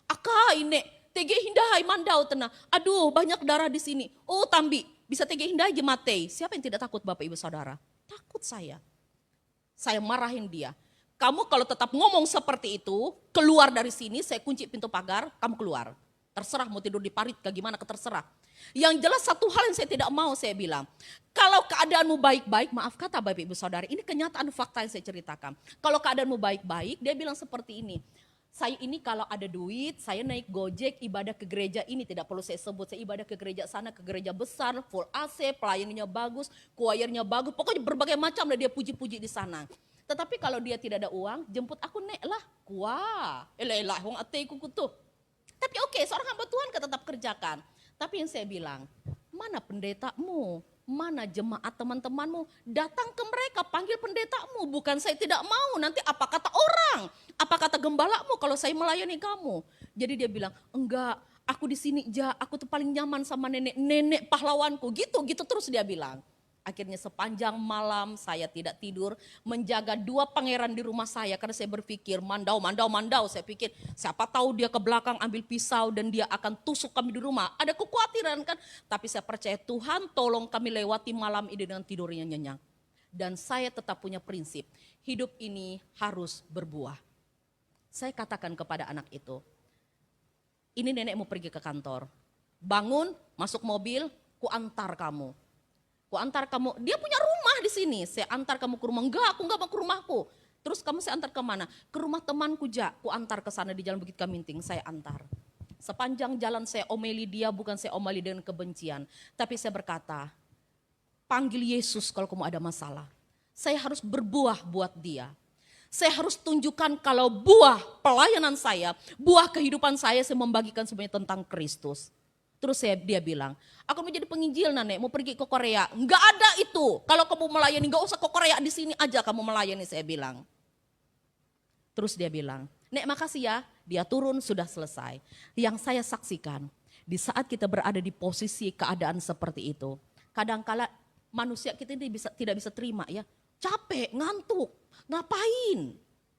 Aka ini, tege hindahai mandau tenang. Aduh banyak darah di sini. Oh Tambi, bisa tege hindahai jematei. Siapa yang tidak takut Bapak Ibu Saudara? Takut saya. Saya marahin dia. Kamu kalau tetap ngomong seperti itu, keluar dari sini, saya kunci pintu pagar, kamu keluar. Terserah mau tidur di parit, ke gimana terserah. Yang jelas satu hal yang saya tidak mau saya bilang. Kalau keadaanmu baik-baik, maaf kata Bapak Ibu Saudara, ini kenyataan fakta yang saya ceritakan. Kalau keadaanmu baik-baik, dia bilang seperti ini. Saya ini kalau ada duit, saya naik Gojek ibadah ke gereja ini, tidak perlu saya sebut, saya ibadah ke gereja sana, ke gereja besar, full AC, pelayanannya bagus, choirnya bagus, pokoknya berbagai macam lah dia puji-puji di sana. Tetapi kalau dia tidak ada uang, jemput aku nek lah, kuah, elah, wong ateiku kutu. Tapi oke, seorang hamba Tuhan kan tetap kerjakan. Tapi yang saya bilang, mana pendetamu? Mana jemaat teman-temanmu? Datang ke mereka, panggil pendetamu. Bukan saya tidak mau, nanti apa kata orang? Apa kata gembalamu kalau saya melayani kamu? Jadi dia bilang, enggak, aku di sini aku tuh paling nyaman sama nenek pahlawanku. Gitu terus dia bilang. Akhirnya sepanjang malam saya tidak tidur, menjaga 2 pangeran di rumah saya karena saya berpikir mandau. Saya pikir siapa tahu dia ke belakang ambil pisau dan dia akan tusuk kami di rumah. Ada kekhawatiran kan? Tapi saya percaya Tuhan tolong kami lewati malam ini dengan tidurnya nyenyak. Dan saya tetap punya prinsip, hidup ini harus berbuah. Saya katakan kepada anak itu, ini nenek mau pergi ke kantor. Bangun, masuk mobil, ku antar kamu. Dia punya rumah di sini, saya antar kamu ke rumah. Enggak, aku enggak mau ke rumahku. Terus kamu saya antar kemana? Ke rumah temanku ku antar ke sana di Jalan Bukit Kaminting, saya antar. Sepanjang jalan saya omeli dia, bukan saya omeli dengan kebencian. Tapi saya berkata, panggil Yesus kalau kamu ada masalah. Saya harus berbuah buat dia. Saya harus tunjukkan kalau buah pelayanan saya, buah kehidupan saya membagikan semuanya tentang Kristus. Terus dia bilang, aku mau jadi penginjil Nenek, mau pergi ke Korea. Enggak ada itu. Kalau kamu melayani, enggak usah ke Korea, di sini aja kamu melayani, saya bilang. Terus dia bilang, Nek makasih ya, dia turun sudah selesai. Yang saya saksikan, di saat kita berada di posisi keadaan seperti itu, kadangkala manusia kita ini tidak bisa terima ya. Capek, ngantuk, ngapain?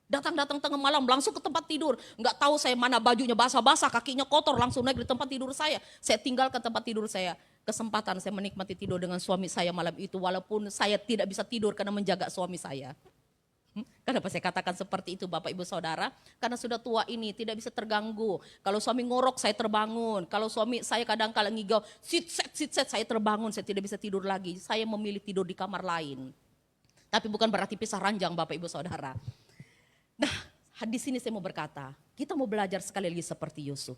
Datang tengah malam langsung ke tempat tidur. Enggak tahu saya mana bajunya basah-basah, kakinya kotor, langsung naik di tempat tidur saya. Saya tinggalkan tempat tidur saya. Kesempatan saya menikmati tidur dengan suami saya malam itu. Walaupun saya tidak bisa tidur karena menjaga suami saya. Kenapa saya katakan seperti itu Bapak Ibu Saudara? Karena sudah tua ini tidak bisa terganggu. Kalau suami ngorok saya terbangun. Kalau suami saya kadang-kala ngigau, sit set saya terbangun, saya tidak bisa tidur lagi. Saya memilih tidur di kamar lain. Tapi bukan berarti pisah ranjang Bapak Ibu Saudara. Nah, di sini saya mau berkata, kita mau belajar sekali lagi seperti Yusuf.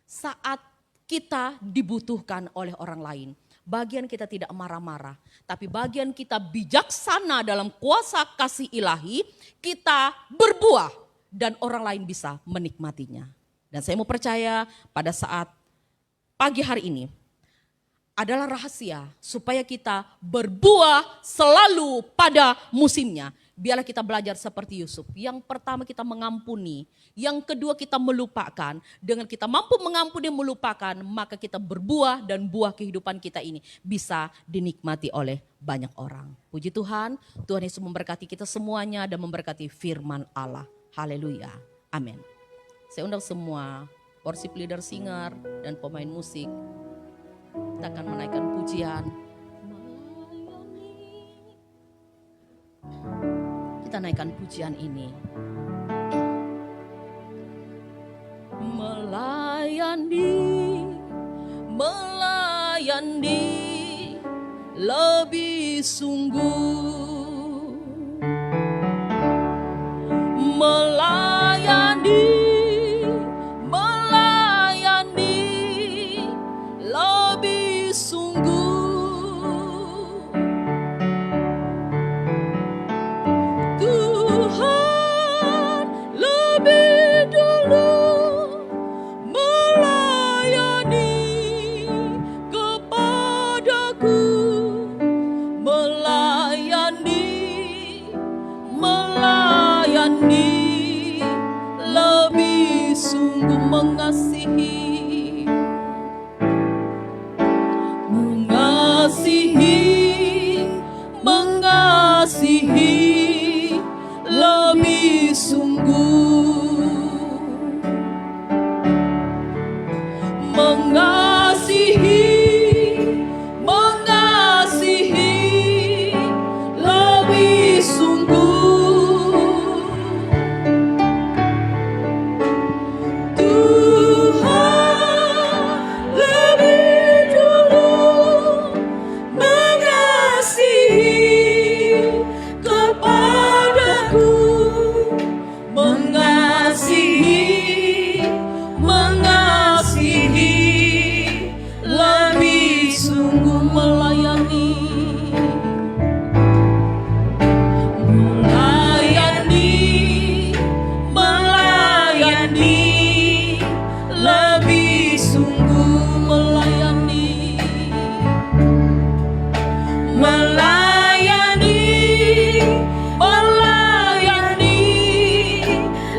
Saat kita dibutuhkan oleh orang lain, bagian kita tidak marah-marah, tapi bagian kita bijaksana dalam kuasa kasih ilahi, kita berbuah dan orang lain bisa menikmatinya. Dan saya mau percaya pada saat pagi hari ini adalah rahasia supaya kita berbuah selalu pada musimnya. Biarlah kita belajar seperti Yusuf. Yang pertama kita mengampuni, yang kedua kita melupakan. Dengan kita mampu mengampuni dan melupakan, maka kita berbuah dan buah kehidupan kita ini bisa dinikmati oleh banyak orang. Puji Tuhan, Tuhan Yesus memberkati kita semuanya dan memberkati firman Allah. Haleluya, amin. Saya undang semua worship leader, singer, dan pemain musik. Kita akan menaikkan pujian. kita naikkan pujian ini. Melayani lebih sungguh, melayani lebih sungguh. Tuhan lebih dulu melayani kepadaku, melayani lebih sungguh, mengasihi lebih sungguh, mengasihi lebih sungguh. Tuhan lebih dulu mengasihi kepadaku, mengasihi lebih sungguh, melayani lebih sungguh, melayani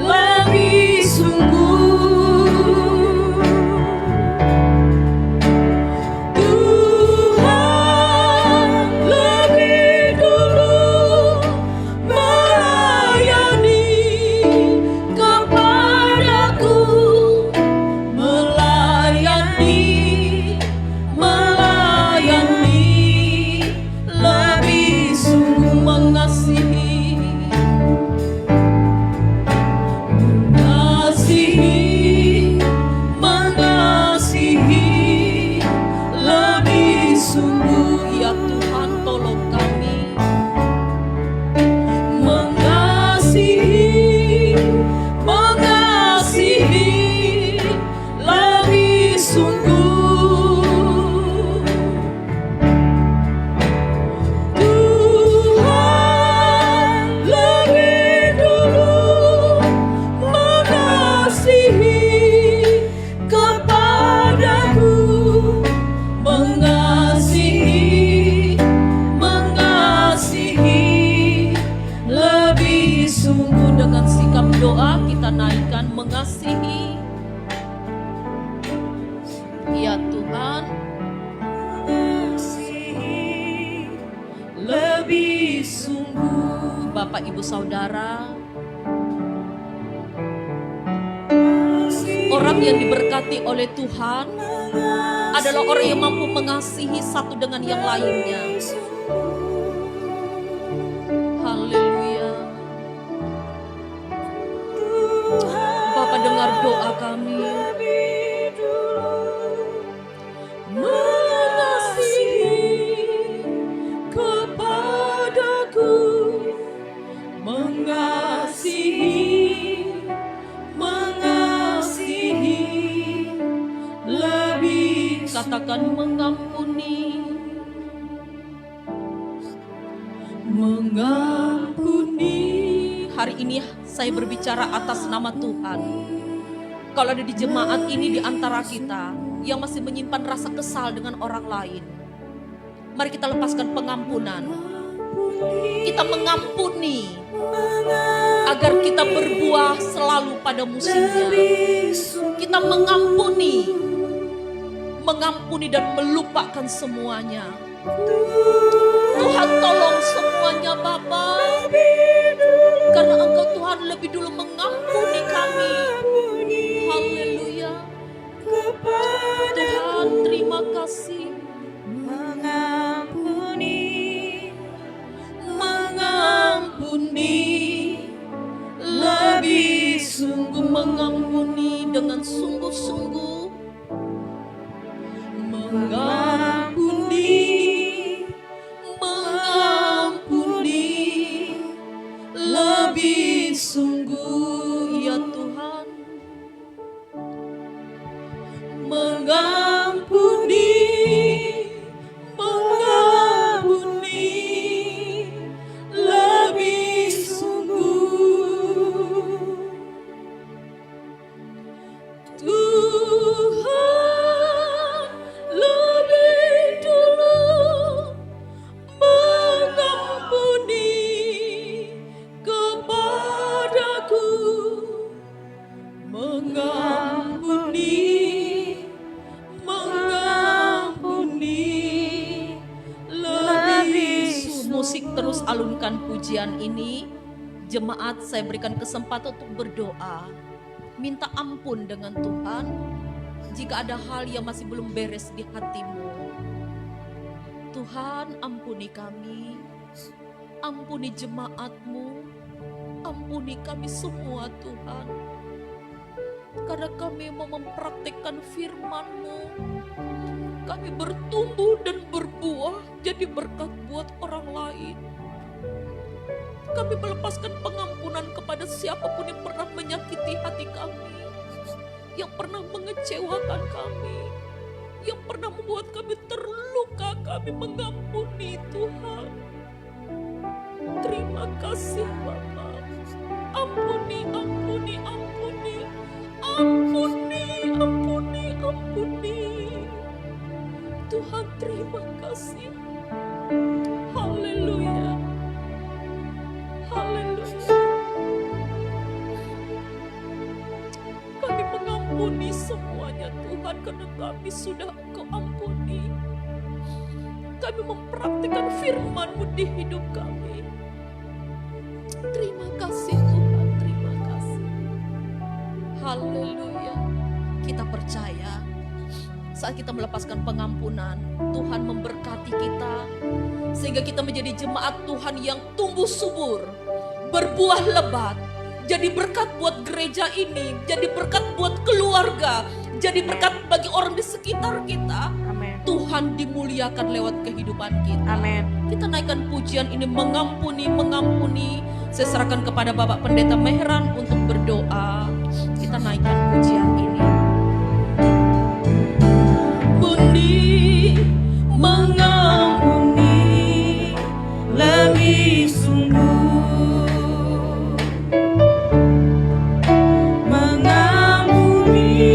lebih sungguh. Tuhan lebih dulu melayani kepadaku, melayani lebih sungguh, mengasihi lebih sungguh. Ya Tuhan, tolong kami mengasihi lebih sungguh. Tuhan lebih dulu mengasihi kepadaku, mengasihi lebih sungguh. Dengan sikap doa kita naikkan mengasihi. Ya Tuhan, lebih sungguh. Bapak Ibu Saudara, orang yang diberkati oleh Tuhan adalah orang yang mampu mengasihi satu dengan yang lainnya. Haleluya. Bapak, dengar doa kami. Mengasihi kepadaku, mengasihi lebih, katakan mengampuni Hari ini saya berbicara atas nama Tuhan. Kalau ada di jemaat ini, di antara kita yang masih menyimpan rasa kesal dengan orang lain, mari kita lepaskan pengampunan. Kita mengampuni agar kita berbuah selalu pada musimnya. Kita mengampuni dan melupakan semuanya. Tuhan, tolong semuanya Bapa, karena Engkau Tuhan lebih dulu mengampuni kami. Haleluya. Tuhan, terima kasih. Mengampuni mengampuni lebih sungguh ya Tuhan, mengampuni lebih sungguh. Tuhan lebih dulu mengampuni kepadaku, mengampuni lebih. Musik terus alunkan pujian ini. Jemaat, saya berikan kesempatan untuk berdoa, minta ampun dengan Tuhan jika ada hal yang masih belum beres di hatimu. Tuhan, ampuni kami, ampuni jemaat-Mu, ampuni kami semua Tuhan, karena kami mau mempraktikkan firman-Mu. Kami bertumbuh dan berbuah jadi berkat buat orang lain. Kami melepaskan pengampunan kepada siapapun yang pernah menyakiti hati kami, yang pernah mengecewakan kami, yang pernah membuat kami terluka. Kami mengampuni Tuhan. Terima kasih Bapa. Ampuni, ampuni, ampuni, ampuni, ampuni, ampuni. Tuhan, terima kasih. Haleluya. Haleluya. Kami mengampuni semuanya Tuhan, karena kami sudah Engkau ampuni. Kami mempraktikkan firman-Mu di hidup kami. Terima kasih Tuhan, terima kasih. Haleluya. Kita percaya saat kita melepaskan pengampunan, Tuhan memberkati kita, sehingga kita menjadi jemaat Tuhan yang tumbuh subur, berbuah lebat, jadi berkat buat gereja ini, jadi berkat buat keluarga, jadi berkat bagi orang di sekitar kita. Amin. Tuhan dimuliakan lewat kehidupan kita. Amin. Kita naikkan pujian ini, mengampuni, mengampuni. Saya serahkan kepada Bapak Pendeta Mehran untuk berdoa. Kita naikkan pujian ini. Mengampuni lebih sungguh, mengampuni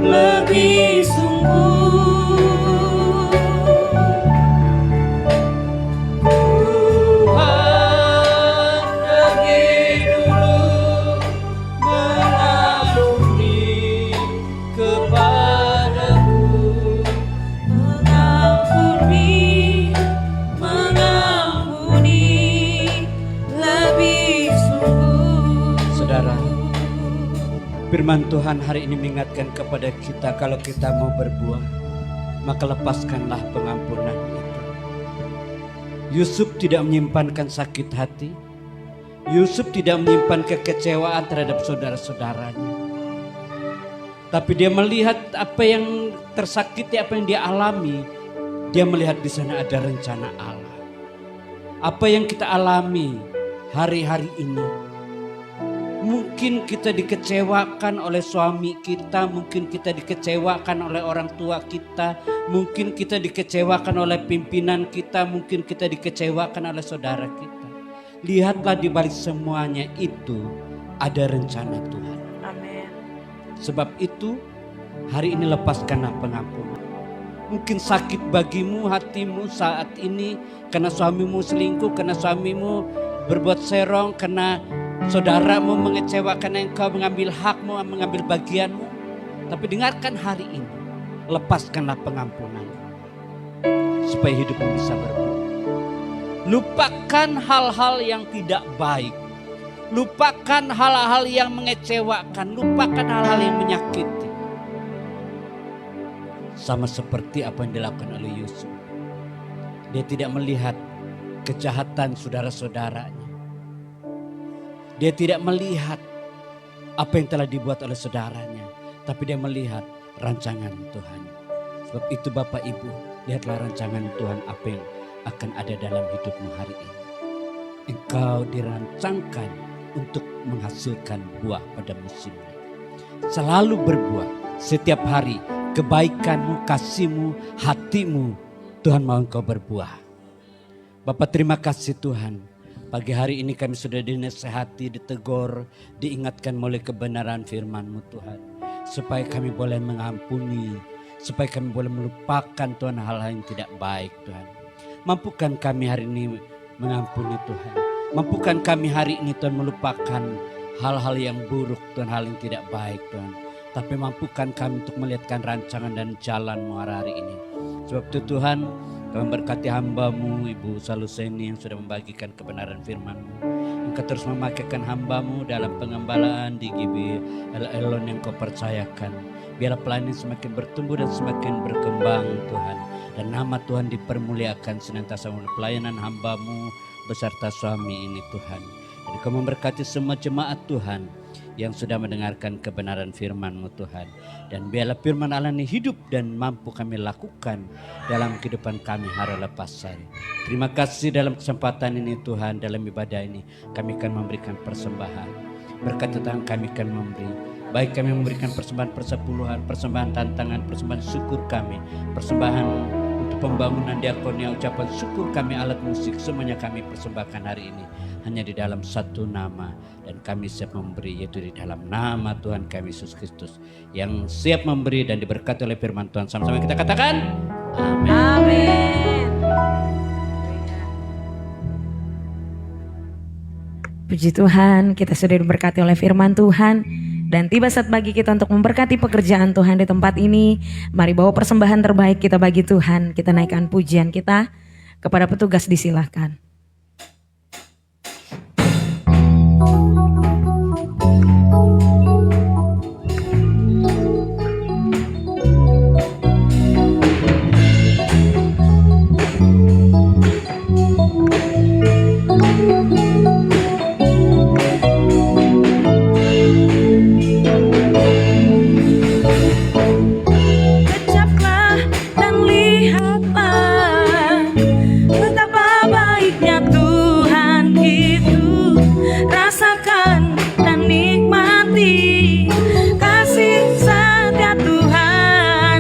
lebih sungguh. Tuhan lebih dulu mengampuni kepadaku, mengampuni lebih sungguh. Saudara, firman Tuhan hari ini mengingatkan kepada kita, kalau kita mau berbuah, maka lepaskanlah pengampunan itu. Yusuf tidak menyimpankan sakit hati. Yusuf tidak menyimpan kekecewaan terhadap saudara-saudaranya. Tapi dia melihat apa yang tersakiti, apa yang dia alami. Dia melihat di sana ada rencana Allah. Apa yang kita alami hari-hari ini, mungkin kita dikecewakan oleh suami kita, mungkin kita dikecewakan oleh orang tua kita, mungkin kita dikecewakan oleh pimpinan kita, mungkin kita dikecewakan oleh saudara kita. Lihatlah di balik semuanya itu ada rencana Tuhan. Amin. Sebab itu hari ini lepaskanlah pengampunan. Mungkin sakit bagimu hatimu saat ini karena suamimu selingkuh, karena suamimu berbuat serong, karena saudaramu mengecewakan engkau, mengambil hakmu, mengambil bagianmu. Tapi dengarkan hari ini, lepaskanlah pengampunan supaya hidupmu bisa berbuah. Lupakan hal-hal yang tidak baik. Lupakan hal-hal yang mengecewakan, lupakan hal-hal yang menyakiti. Sama seperti apa yang dilakukan oleh Yusuf. Dia tidak melihat kejahatan saudara-saudaranya. Dia tidak melihat apa yang telah dibuat oleh saudaranya. tapi dia melihat rancangan Tuhan. Sebab itu Bapak Ibu, lihatlah rancangan Tuhan apa yang akan ada dalam hidupmu hari ini. Engkau dirancangkan untuk menghasilkan buah pada musimnya. Selalu berbuah setiap hari, kebaikanmu, kasihmu, hatimu, Tuhan mau engkau berbuah. Bapak terima kasih Tuhan. Pagi hari ini kami sudah dinasehati, ditegur, diingatkan oleh kebenaran firman-Mu Tuhan. Supaya kami boleh mengampuni, supaya kami boleh melupakan Tuhan hal-hal yang tidak baik Tuhan. Mampukan kami hari ini mengampuni Tuhan. Mampukan kami hari ini Tuhan melupakan hal-hal yang buruk Tuhan, hal yang tidak baik Tuhan. Tapi mampukan kami untuk melihatkan rancangan dan jalan-Mu hari ini. Sebab itu Tuhan, kami berkati hamba-Mu Ibu Saluseni yang sudah membagikan kebenaran firman-Mu. Engkau terus memakaikan hamba-Mu dalam pengembalaan di GB Elon yang Kau percayakan. Biarlah pelayanan semakin bertumbuh dan semakin berkembang Tuhan. Dan nama Tuhan dipermuliakan senantiasa oleh pelayanan hamba-Mu beserta suami ini Tuhan. Dan Kau memberkati semua jemaat Tuhan yang sudah mendengarkan kebenaran firman-Mu Tuhan. Dan biarlah firman Allah ini hidup dan mampu kami lakukan dalam kehidupan kami hari lepas hari. Terima kasih dalam kesempatan ini Tuhan, dalam ibadah ini kami akan memberikan persembahan. Berkat Tuhan kami akan memberi. Baik kami memberikan persembahan persepuluhan, persembahan tantangan, persembahan syukur kami, persembahan untuk pembangunan diakonia, ucapan syukur kami, alat musik, semuanya kami persembahkan hari ini hanya di dalam satu nama, dan kami siap memberi, yaitu di dalam nama Tuhan kami Yesus Kristus yang siap memberi dan diberkati oleh firman Tuhan. Sama-sama kita katakan amin. Amin. Puji Tuhan, kita sudah diberkati oleh firman Tuhan. Dan tiba saat bagi kita untuk memberkati pekerjaan Tuhan di tempat ini. Mari bawa persembahan terbaik kita bagi Tuhan. Kita naikkan pujian kita kepada petugas, disilahkan.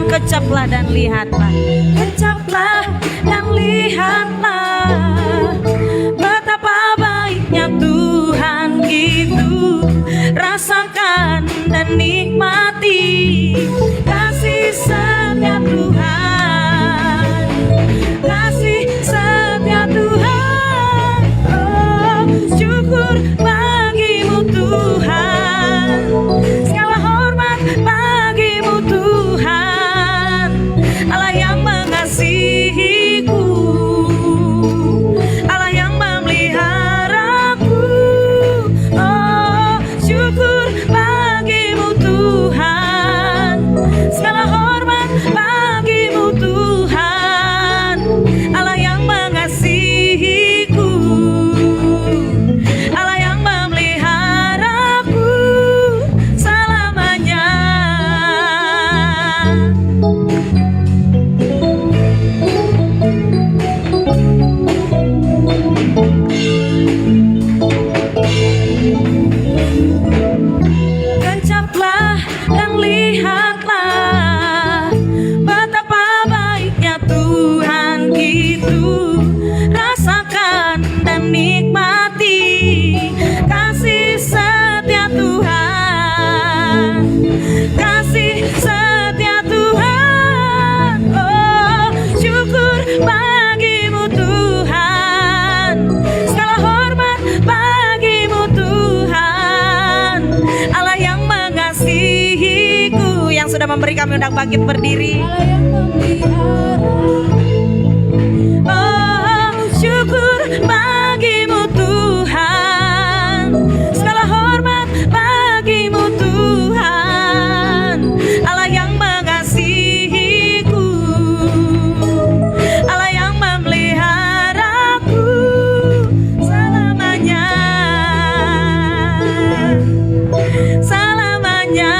Kecaplah dan lihatlah, kecaplah dan lihatlah betapa baiknya Tuhan itu. Rasakan dan nikmati kasih setia Tuhan, kasih setia Tuhan. Oh, syukur bagimu Tuhan, segala hormat bagimu Tuhan. Allah yang mengasihiku, Allah yang memeliharaku. Oh, syukur bagimu Tuhan, segala hormat bagimu Tuhan. Allah yang mengasihiku, Allah yang memeliharaku selamanya. Kecaplah dan lihatlah betapa baiknya Tuhan itu. Rasakan dan nikmati kasih setia Tuhan, kasih setia Tuhan. Oh, syukur bagimu Tuhan, segala hormat bagimu Tuhan. Allah yang mengasihiku, yang sudah memberi kami undang bangkit berdiri. Allah yang memelihara. Oh, syukur bagimu Tuhan, segala hormat bagimu Tuhan. Allah yang mengasihiku, Allah yang memeliharaku selamanya, selamanya.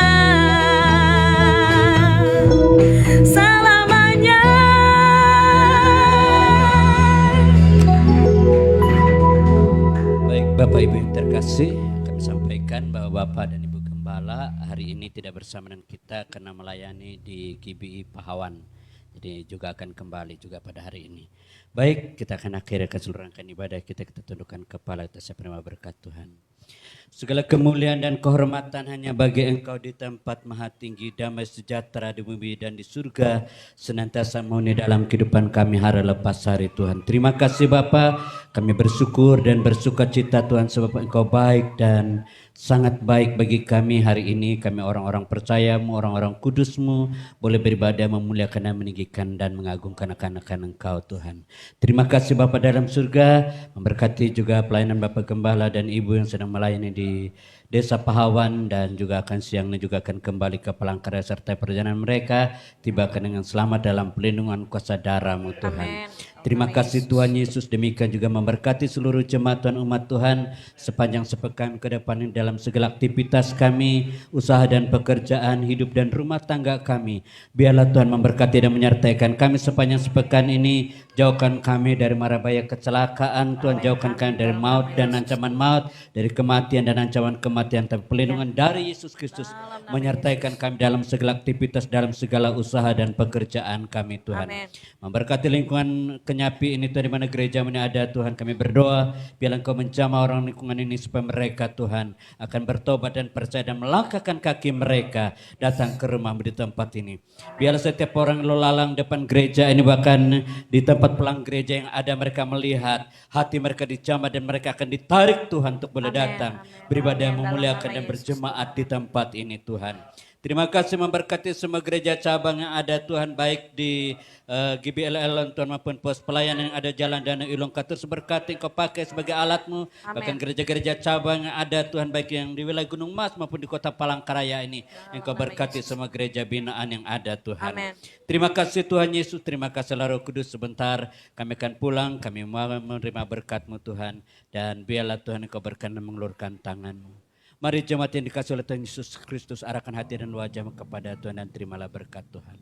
Bapak dan Ibu Gembala hari ini tidak bersama dengan kita karena melayani di GBI Pahawan. Jadi juga akan kembali juga pada hari ini. Baik, kita akan akhiri keseluruhan ibadah kita tundukkan kepala kita penerima berkat Tuhan. Segala kemuliaan dan kehormatan hanya bagi Engkau di tempat maha tinggi, damai sejahtera di bumi dan di surga senantiasa memenuhi dalam kehidupan kami hari lepas hari Tuhan. Terima kasih Bapa, kami bersyukur dan bersuka cita Tuhan sebab Engkau baik dan sangat baik bagi kami hari ini. Kami orang-orang percayamu, orang-orang kudusmu boleh beribadah, memuliakan dan meninggikan dan mengagungkan akan Engkau Tuhan. Terima kasih Bapa dalam surga, memberkati juga pelayanan Bapak Gembala dan Ibu yang sedang melayani di Desa Pahawan dan juga akan siangnya juga akan kembali ke Palangkaraya serta perjalanan mereka tibakan dengan selamat dalam pelindungan kuasa darah-Mu Tuhan. Terima kasih Tuhan Yesus, demikian juga memberkati seluruh jemaat Tuhan umat Tuhan sepanjang sepekan ke depan ini dalam segala aktivitas kami, usaha dan pekerjaan, hidup dan rumah tangga kami. Biarlah Tuhan memberkati dan menyertai kami sepanjang sepekan ini. Jauhkan kami dari mara bahaya kecelakaan Tuhan, jauhkan kami dari maut dan ancaman maut, dari kematian dan ancaman kematian, tapi pelindungan dari Yesus Kristus menyertaikan kami dalam segala aktivitas, dalam segala usaha dan pekerjaan kami Tuhan. Memberkati lingkungan Kenyapi ini Tuhan, di mana gereja ini ada Tuhan, kami berdoa biarlah Engkau menjamah orang lingkungan ini supaya mereka Tuhan akan bertobat dan percaya dan melangkahkan kaki mereka datang ke rumah-Mu di tempat ini. Biarlah setiap orang lalu lalang depan gereja ini, bahkan di tempat pulang gereja yang ada, mereka melihat hati mereka dijamah dan mereka akan ditarik Tuhan untuk boleh datang beribadah, memuliakan dan berjemaat di tempat ini Tuhan. Terima kasih memberkati semua gereja cabang yang ada Tuhan, baik di GBLL Tuhan maupun pos pelayanan yang ada Jalan Danau Ilung Katur, berkati Engkau pakai sebagai alat-Mu. Bahkan gereja-gereja cabang yang ada Tuhan, baik yang di wilayah Gunung Mas maupun di kota Palangkaraya ini, Engkau berkati semua gereja binaan yang ada Tuhan. Terima kasih Tuhan Yesus, terima kasih Roh Kudus. Sebentar kami akan pulang, kami mau menerima berkat-Mu Tuhan, dan biarlah Tuhan Engkau berkenan mengulurkan tangan-Mu. Mari jemaat yang dikasih oleh Tuhan Yesus Kristus, arahkan hati dan wajahmu kepada Tuhan dan terimalah berkat Tuhan.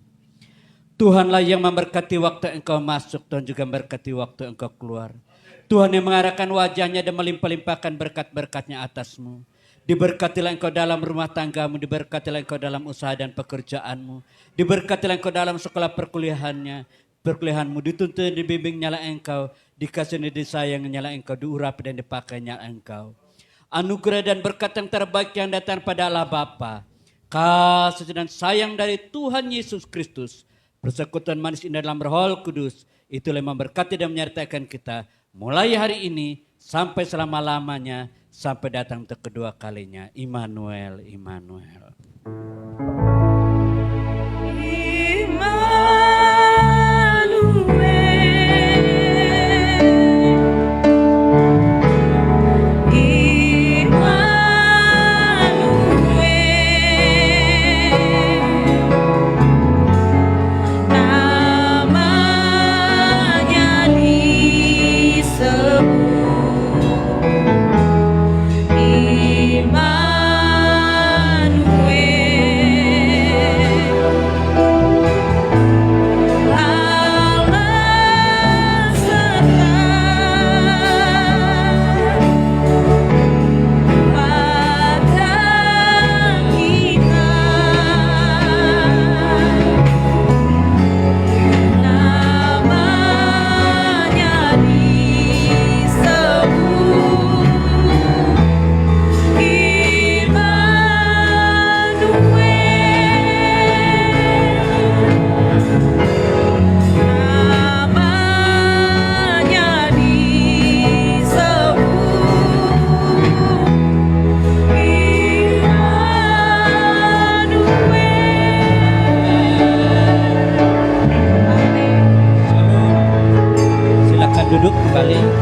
Tuhanlah yang memberkati waktu engkau masuk, Tuhan juga memberkati waktu engkau keluar. Tuhan yang mengarahkan wajahnya dan melimpah-limpahkan berkat-berkatnya atasmu. Diberkatilah engkau dalam rumah tanggamu, diberkatilah engkau dalam usaha dan pekerjaanmu, diberkatilah engkau dalam sekolah perkuliahanmu, dituntun, dibimbing nyala engkau, dikasih disayang nyala engkau, diurapi dan dipakai nyala engkau. Anugerah dan berkat yang terbaik yang datang pada Allah Bapa, kasih dan sayang dari Tuhan Yesus Kristus, persekutuan manis indah dalam Roh Kudus, itulah yang memberkati dan menyertakan kita mulai hari ini sampai selama-lamanya, sampai datang untuk kedua kalinya. Immanuel, Immanuel. Duduk kembali.